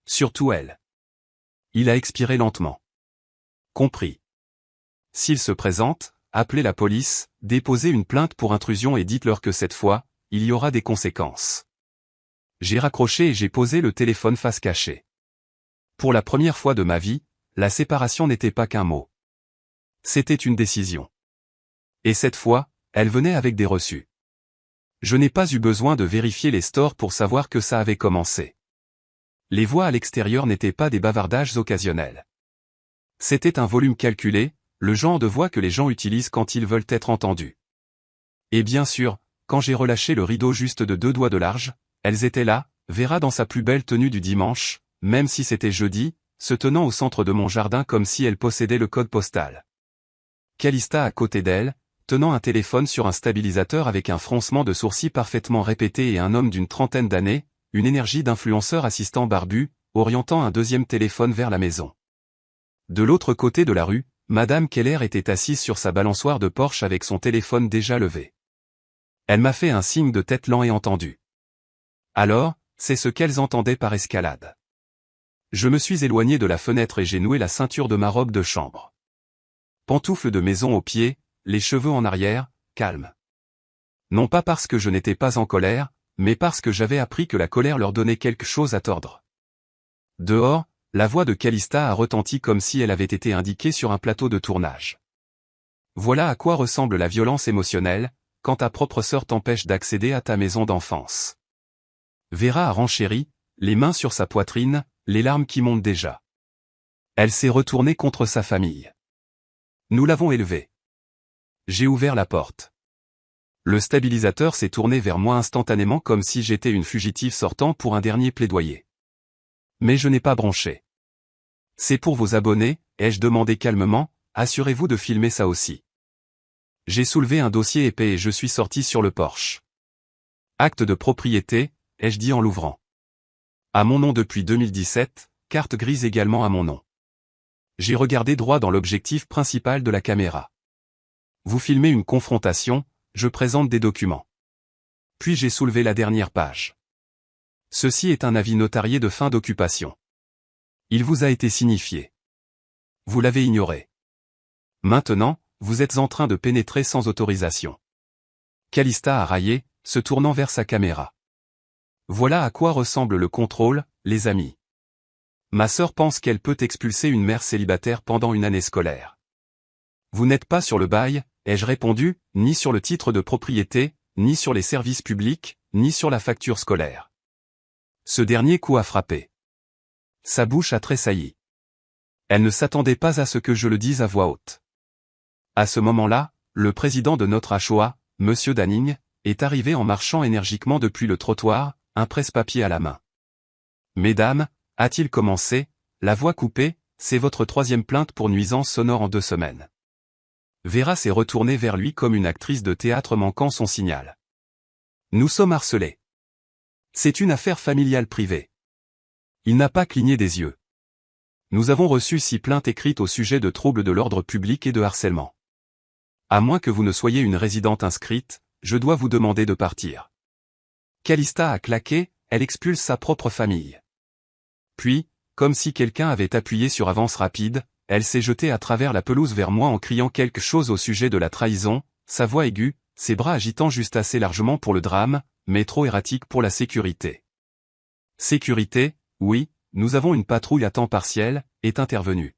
Surtout elle. Il a expiré lentement. Compris. S'il se présente, appelez la police, déposez une plainte pour intrusion et dites-leur que cette fois, il y aura des conséquences. J'ai raccroché et j'ai posé le téléphone face cachée. Pour la première fois de ma vie, la séparation n'était pas qu'un mot. C'était une décision. Et cette fois, elle venait avec des reçus. Je n'ai pas eu besoin de vérifier les stores pour savoir que ça avait commencé. Les voix à l'extérieur n'étaient pas des bavardages occasionnels. C'était un volume calculé, le genre de voix que les gens utilisent quand ils veulent être entendus. Et bien sûr, quand j'ai relâché le rideau juste de 2 doigts de large, elles étaient là, Vera dans sa plus belle tenue du dimanche, même si c'était jeudi, se tenant au centre de mon jardin comme si elle possédait le code postal. Calista à côté d'elle, tenant un téléphone sur un stabilisateur avec un froncement de sourcils parfaitement répété et un homme d'une trentaine d'années, une énergie d'influenceur assistant barbu, orientant un deuxième téléphone vers la maison. De l'autre côté de la rue, Madame Keller était assise sur sa balançoire de Porsche avec son téléphone déjà levé. Elle m'a fait un signe de tête lent et entendu. Alors, c'est ce qu'elles entendaient par escalade. Je me suis éloigné de la fenêtre et j'ai noué la ceinture de ma robe de chambre. Pantoufles de maison aux pieds, les cheveux en arrière, calme. Non pas parce que je n'étais pas en colère, mais parce que j'avais appris que la colère leur donnait quelque chose à tordre. Dehors, la voix de Calista a retenti comme si elle avait été indiquée sur un plateau de tournage. Voilà à quoi ressemble la violence émotionnelle, quand ta propre sœur t'empêche d'accéder à ta maison d'enfance. Vera a renchéri, les mains sur sa poitrine, les larmes qui montent déjà. Elle s'est retournée contre sa famille. Nous l'avons élevée. J'ai ouvert la porte. Le stabilisateur s'est tourné vers moi instantanément comme si j'étais une fugitive sortant pour un dernier plaidoyer. Mais je n'ai pas bronché. C'est pour vos abonnés, ai-je demandé calmement, assurez-vous de filmer ça aussi. J'ai soulevé un dossier épais et je suis sorti sur le porche. Acte de propriété, ai-je dit en l'ouvrant. À mon nom depuis 2017, carte grise également à mon nom. J'ai regardé droit dans l'objectif principal de la caméra. Vous filmez une confrontation, je présente des documents. Puis j'ai soulevé la dernière page. Ceci est un avis notarié de fin d'occupation. Il vous a été signifié. Vous l'avez ignoré. Maintenant, vous êtes en train de pénétrer sans autorisation. Calista a raillé, se tournant vers sa caméra. Voilà à quoi ressemble le contrôle, les amis. Ma sœur pense qu'elle peut expulser une mère célibataire pendant une année scolaire. Vous n'êtes pas sur le bail, ai-je répondu, ni sur le titre de propriété, ni sur les services publics, ni sur la facture scolaire. Ce dernier coup a frappé. Sa bouche a tressailli. Elle ne s'attendait pas à ce que je le dise à voix haute. À ce moment-là, le président de notre HOA, M. Danning, est arrivé en marchant énergiquement depuis le trottoir, un presse-papier à la main. « Mesdames, a-t-il commencé, la voix coupée, c'est votre 3e plainte pour nuisance sonore en 2 semaines. » Vera s'est retournée vers lui comme une actrice de théâtre manquant son signal. « Nous sommes harcelés. C'est une affaire familiale privée. » Il n'a pas cligné des yeux. « Nous avons reçu 6 plaintes écrites au sujet de troubles de l'ordre public et de harcèlement. À moins que vous ne soyez une résidente inscrite, je dois vous demander de partir. » Calista a claqué, elle expulse sa propre famille. Puis, comme si quelqu'un avait appuyé sur avance rapide, elle s'est jetée à travers la pelouse vers moi en criant quelque chose au sujet de la trahison, sa voix aiguë, ses bras agitant juste assez largement pour le drame, mais trop erratique pour la sécurité. Sécurité, oui, nous avons une patrouille à temps partiel, est intervenue.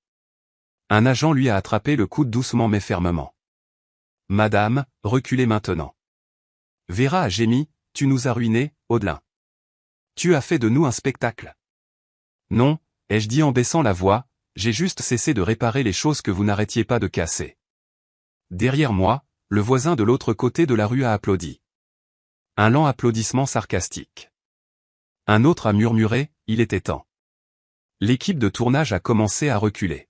Un agent lui a attrapé le coude doucement mais fermement. « Madame, reculez maintenant. » Vera a gémi, « Tu nous as ruinés, Audelin. Tu as fait de nous un spectacle. » « Non, ai-je dit en baissant la voix, j'ai juste cessé de réparer les choses que vous n'arrêtiez pas de casser. » Derrière moi, le voisin de l'autre côté de la rue a applaudi. Un lent applaudissement sarcastique. Un autre a murmuré, il était temps. L'équipe de tournage a commencé à reculer.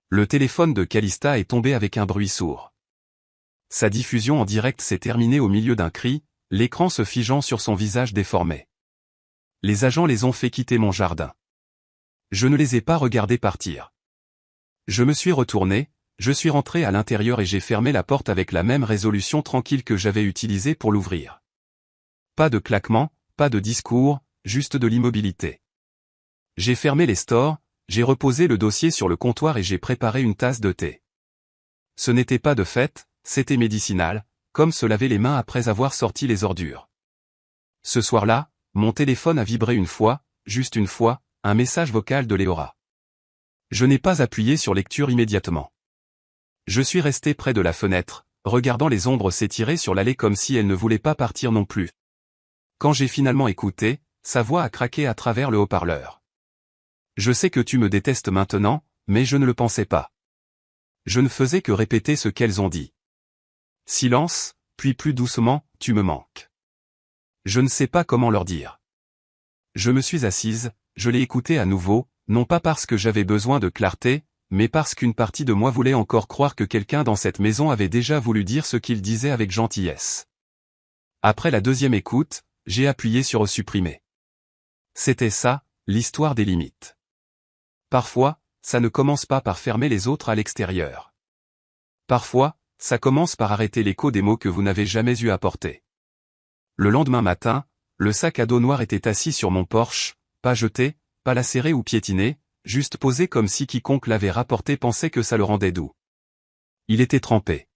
Le téléphone de Calista est tombé avec un bruit sourd. Sa diffusion en direct s'est terminée au milieu d'un cri, l'écran se figeant sur son visage déformé. Les agents les ont fait quitter mon jardin. Je ne les ai pas regardés partir. Je me suis retourné, je suis rentré à l'intérieur et j'ai fermé la porte avec la même résolution tranquille que j'avais utilisée pour l'ouvrir. Pas de claquement, pas de discours, juste de l'immobilité. J'ai fermé les stores, j'ai reposé le dossier sur le comptoir et j'ai préparé une tasse de thé. Ce n'était pas de fête, c'était médicinal, comme se laver les mains après avoir sorti les ordures. Ce soir-là, mon téléphone a vibré une fois, juste une fois, un message vocal de Léora. Je n'ai pas appuyé sur lecture immédiatement. Je suis resté près de la fenêtre, regardant les ombres s'étirer sur l'allée comme si elles ne voulaient pas partir non plus. Quand j'ai finalement écouté, sa voix a craqué à travers le haut-parleur. Je sais que tu me détestes maintenant, mais je ne le pensais pas. Je ne faisais que répéter ce qu'elles ont dit. Silence, puis plus doucement, tu me manques. Je ne sais pas comment leur dire. Je me suis assise, je l'ai écouté à nouveau, non pas parce que j'avais besoin de clarté, mais parce qu'une partie de moi voulait encore croire que quelqu'un dans cette maison avait déjà voulu dire ce qu'il disait avec gentillesse. Après la 2e écoute, j'ai appuyé sur supprimer. C'était ça, l'histoire des limites. Parfois, ça ne commence pas par fermer les autres à l'extérieur. Parfois, ça commence par arrêter l'écho des mots que vous n'avez jamais eu à porter. Le lendemain matin, le sac à dos noir était assis sur mon porche, pas jeté, pas lacéré ou piétiné, juste posé comme si quiconque l'avait rapporté pensait que ça le rendait doux. Il était trempé.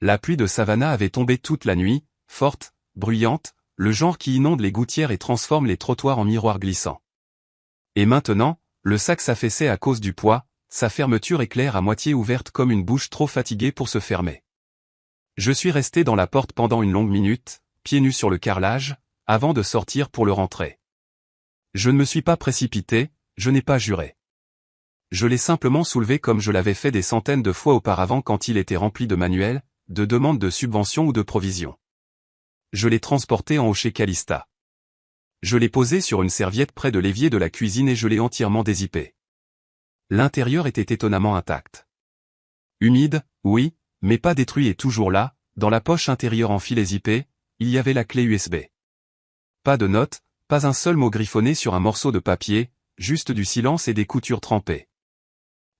La pluie de Savannah avait tombé toute la nuit, forte, bruyante, le genre qui inonde les gouttières et transforme les trottoirs en miroirs glissants. Et maintenant, le sac s'affaissait à cause du poids, sa fermeture éclair à moitié ouverte comme une bouche trop fatiguée pour se fermer. Je suis resté dans la porte pendant une longue minute, pieds nus sur le carrelage, avant de sortir pour le rentrer. Je ne me suis pas précipité, je n'ai pas juré. Je l'ai simplement soulevé comme je l'avais fait des centaines de fois auparavant quand il était rempli de manuels, de demandes de subventions ou de provisions. Je l'ai transporté en haut chez Calista. Je l'ai posé sur une serviette près de l'évier de la cuisine et je l'ai entièrement dézippé. L'intérieur était étonnamment intact. Humide, oui, mais pas détruit et toujours là, dans la poche intérieure en filet zippé, il y avait la clé USB. Pas de notes, pas un seul mot griffonné sur un morceau de papier, juste du silence et des coutures trempées.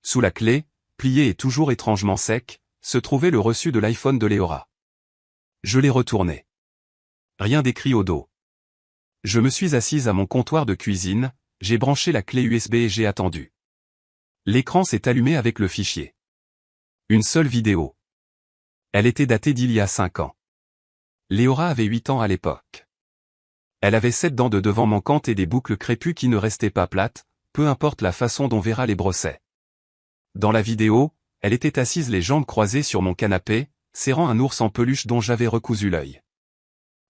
Sous la clé, pliée et toujours étrangement sec, se trouvait le reçu de l'iPhone de Léora. Je l'ai retourné. Rien d'écrit au dos. Je me suis assise à mon comptoir de cuisine, j'ai branché la clé USB et j'ai attendu. L'écran s'est allumé avec le fichier. Une seule vidéo. Elle était datée d'il y a 5 ans. Léora avait 8 ans à l'époque. Elle avait 7 dents de devant manquantes et des boucles crépues qui ne restaient pas plates, peu importe la façon dont Vera les brossait. Dans la vidéo, elle était assise les jambes croisées sur mon canapé, serrant un ours en peluche dont j'avais recousu l'œil.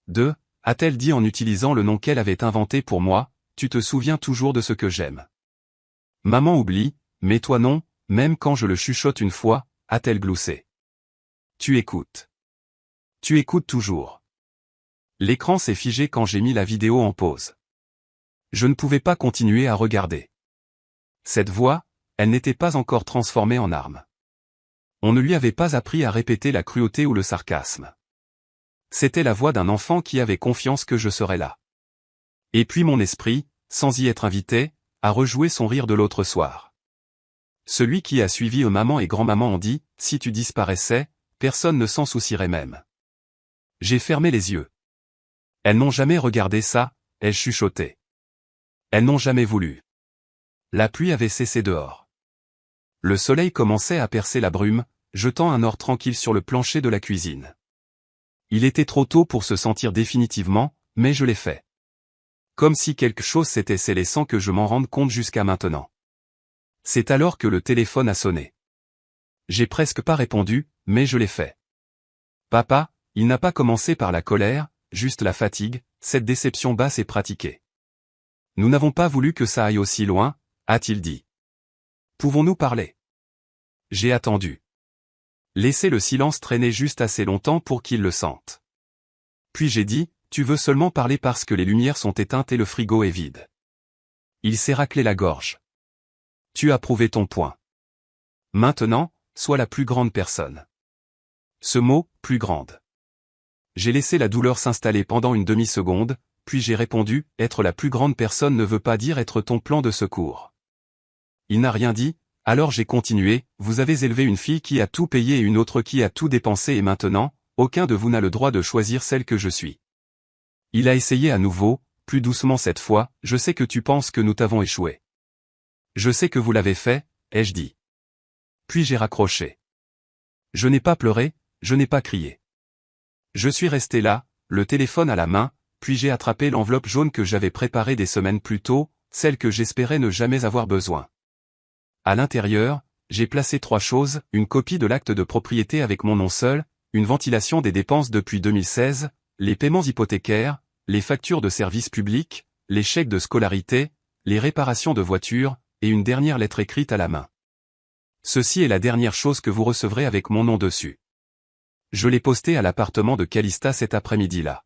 2. A-t-elle dit en utilisant le nom qu'elle avait inventé pour moi, tu te souviens toujours de ce que j'aime. Maman oublie, mais toi non, même quand je le chuchote une fois, a-t-elle gloussé. Tu écoutes. Tu écoutes toujours. L'écran s'est figé quand j'ai mis la vidéo en pause. Je ne pouvais pas continuer à regarder. Cette voix, elle n'était pas encore transformée en arme. On ne lui avait pas appris à répéter la cruauté ou le sarcasme. C'était la voix d'un enfant qui avait confiance que je serais là. Et puis mon esprit, sans y être invité, a rejoué son rire de l'autre soir. Celui qui a suivi maman et grand-maman ont dit, si tu disparaissais, personne ne s'en soucierait même. J'ai fermé les yeux. Elles n'ont jamais regardé ça, elles chuchotaient. Elles n'ont jamais voulu. La pluie avait cessé dehors. Le soleil commençait à percer la brume, jetant un or tranquille sur le plancher de la cuisine. Il était trop tôt pour se sentir définitivement, mais je l'ai fait. Comme si quelque chose s'était scellé sans que je m'en rende compte jusqu'à maintenant. C'est alors que le téléphone a sonné. J'ai presque pas répondu, mais je l'ai fait. Papa, il n'a pas commencé par la colère, juste la fatigue, cette déception basse et pratiquée. Nous n'avons pas voulu que ça aille aussi loin, a-t-il dit. Pouvons-nous parler? J'ai attendu. Laissez le silence traîner juste assez longtemps pour qu'il le sente. Puis j'ai dit, tu veux seulement parler parce que les lumières sont éteintes et le frigo est vide. Il s'est raclé la gorge. Tu as prouvé ton point. Maintenant, sois la plus grande personne. Ce mot, plus grande. J'ai laissé la douleur s'installer pendant une demi-seconde, puis j'ai répondu, être la plus grande personne ne veut pas dire être ton plan de secours. Il n'a rien dit, alors j'ai continué, vous avez élevé une fille qui a tout payé et une autre qui a tout dépensé et maintenant, aucun de vous n'a le droit de choisir celle que je suis. Il a essayé à nouveau, plus doucement cette fois, je sais que tu penses que nous t'avons échoué. Je sais que vous l'avez fait, ai-je dit. Puis j'ai raccroché. Je n'ai pas pleuré, je n'ai pas crié. Je suis resté là, le téléphone à la main, puis j'ai attrapé l'enveloppe jaune que j'avais préparée des semaines plus tôt, celle que j'espérais ne jamais avoir besoin. À l'intérieur, j'ai placé 3 choses, une copie de l'acte de propriété avec mon nom seul, une ventilation des dépenses depuis 2016, les paiements hypothécaires, les factures de services publics, les chèques de scolarité, les réparations de voitures, et une dernière lettre écrite à la main. Ceci est la dernière chose que vous recevrez avec mon nom dessus. Je l'ai postée à l'appartement de Calista cet après-midi-là.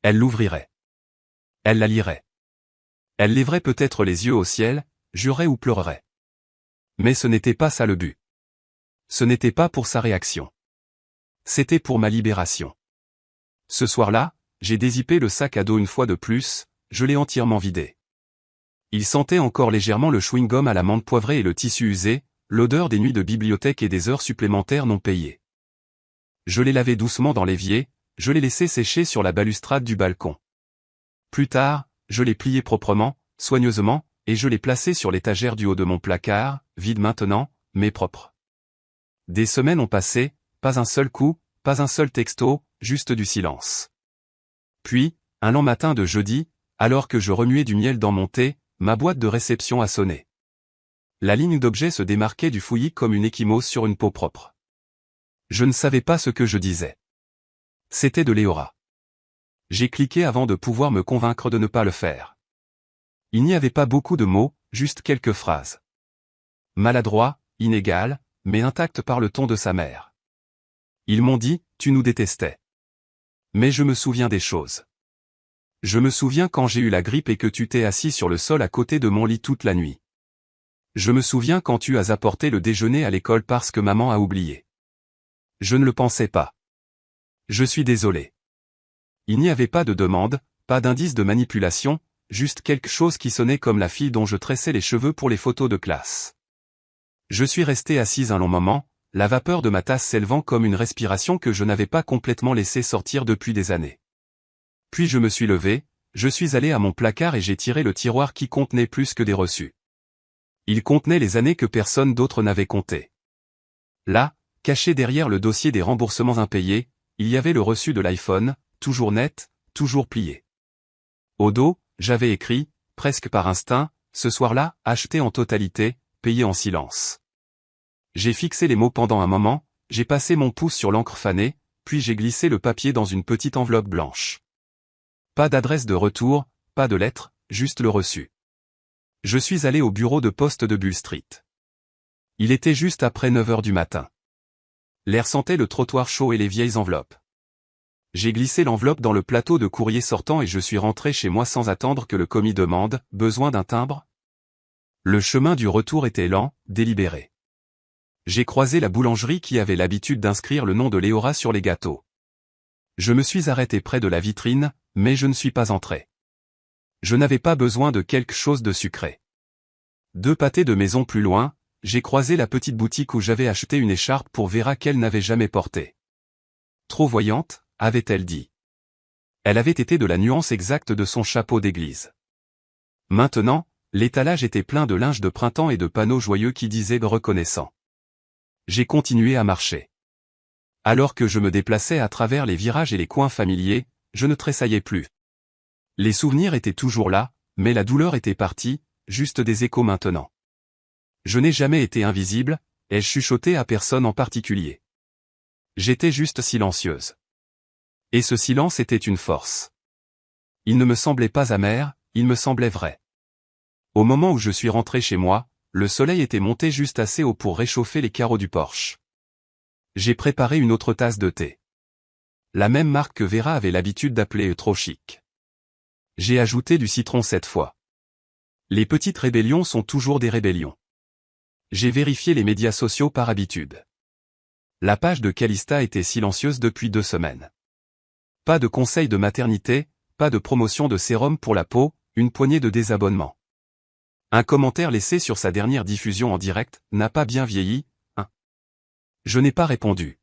Elle l'ouvrirait. Elle la lirait. Elle lèverait peut-être les yeux au ciel, jurerait ou pleurerait. Mais ce n'était pas ça le but. Ce n'était pas pour sa réaction. C'était pour ma libération. Ce soir-là, j'ai dézippé le sac à dos une fois de plus, je l'ai entièrement vidé. Il sentait encore légèrement le chewing-gum à la menthe poivrée et le tissu usé, l'odeur des nuits de bibliothèque et des heures supplémentaires non payées. Je l'ai lavé doucement dans l'évier, je l'ai laissé sécher sur la balustrade du balcon. Plus tard, je l'ai plié proprement, soigneusement, et je l'ai placé sur l'étagère du haut de mon placard, vide maintenant, mais propre. Des semaines ont passé, pas un seul coup, pas un seul texto, juste du silence. Puis, un lent matin de jeudi, alors que je remuais du miel dans mon thé, ma boîte de réception a sonné. La ligne d'objet se démarquait du fouillis comme une échymose sur une peau propre. Je ne savais pas ce que je disais. C'était de Léora. J'ai cliqué avant de pouvoir me convaincre de ne pas le faire. Il n'y avait pas beaucoup de mots, juste quelques phrases. Maladroit, inégal, mais intact par le ton de sa mère. Ils m'ont dit, tu nous détestais. Mais je me souviens des choses. Je me souviens quand j'ai eu la grippe et que tu t'es assis sur le sol à côté de mon lit toute la nuit. Je me souviens quand tu as apporté le déjeuner à l'école parce que maman a oublié. Je ne le pensais pas. Je suis désolé. Il n'y avait pas de demande, pas d'indice de manipulation, juste quelque chose qui sonnait comme la fille dont je tressais les cheveux pour les photos de classe. Je suis resté assise un long moment, la vapeur de ma tasse s'élevant comme une respiration que je n'avais pas complètement laissé sortir depuis des années. Puis je me suis levé, je suis allé à mon placard et j'ai tiré le tiroir qui contenait plus que des reçus. Il contenait les années que personne d'autre n'avait comptées. Là, caché derrière le dossier des remboursements impayés, il y avait le reçu de l'iPhone, toujours net, toujours plié. Au dos, j'avais écrit, presque par instinct, ce soir-là, acheté en totalité, payé en silence. J'ai fixé les mots pendant un moment, j'ai passé mon pouce sur l'encre fanée, puis j'ai glissé le papier dans une petite enveloppe blanche. Pas d'adresse de retour, pas de lettre, juste le reçu. Je suis allé au bureau de poste de Bull Street. Il était juste après 9 heures du matin. L'air sentait le trottoir chaud et les vieilles enveloppes. J'ai glissé l'enveloppe dans le plateau de courrier sortant et je suis rentré chez moi sans attendre que le commis demande « Besoin d'un timbre ?» Le chemin du retour était lent, délibéré. J'ai croisé la boulangerie qui avait l'habitude d'inscrire le nom de Léora sur les gâteaux. Je me suis arrêté près de la vitrine, mais je ne suis pas entré. Je n'avais pas besoin de quelque chose de sucré. 2 pâtés de maison plus loin, j'ai croisé la petite boutique où j'avais acheté une écharpe pour Vera qu'elle n'avait jamais portée. Trop voyante, avait-elle dit. Elle avait été de la nuance exacte de son chapeau d'église. Maintenant, l'étalage était plein de linge de printemps et de panneaux joyeux qui disaient « reconnaissant ». J'ai continué à marcher. Alors que je me déplaçais à travers les virages et les coins familiers, je ne tressaillais plus. Les souvenirs étaient toujours là, mais la douleur était partie, juste des échos maintenant. Je n'ai jamais été invisible, ai-je chuchoté à personne en particulier. J'étais juste silencieuse. Et ce silence était une force. Il ne me semblait pas amer, il me semblait vrai. Au moment où je suis rentré chez moi, le soleil était monté juste assez haut pour réchauffer les carreaux du porche. J'ai préparé une autre tasse de thé. La même marque que Vera avait l'habitude d'appeler trop chic. J'ai ajouté du citron cette fois. Les petites rébellions sont toujours des rébellions. J'ai vérifié les médias sociaux par habitude. La page de Calista était silencieuse depuis 2 semaines. Pas de conseils de maternité, pas de promotion de sérum pour la peau, une poignée de désabonnements. Un commentaire laissé sur sa dernière diffusion en direct n'a pas bien vieilli, hein. Je n'ai pas répondu.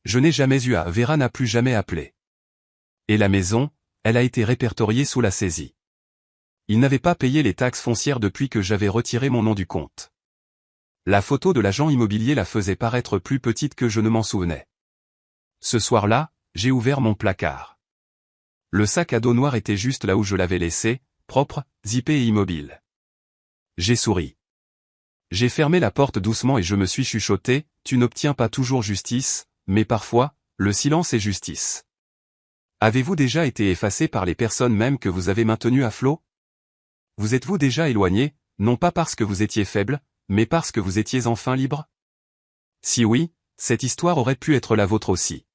Je n'ai jamais eu à Vera n'a plus jamais appelé. Et la maison, elle a été répertoriée sous la saisie. Il n'avait pas payé les taxes foncières depuis que j'avais retiré mon nom du compte. La photo de l'agent immobilier la faisait paraître plus petite que je ne m'en souvenais. Ce soir-là, j'ai ouvert mon placard. Le sac à dos noir était juste là où je l'avais laissé, propre, zippé et immobile. J'ai souri. J'ai fermé la porte doucement et je me suis chuchoté, tu n'obtiens pas toujours justice, mais parfois, le silence est justice. Avez-vous déjà été effacé par les personnes même que vous avez maintenues à flot? Vous êtes-vous déjà éloigné, non pas parce que vous étiez faible, mais parce que vous étiez enfin libre? Si oui, cette histoire aurait pu être la vôtre aussi.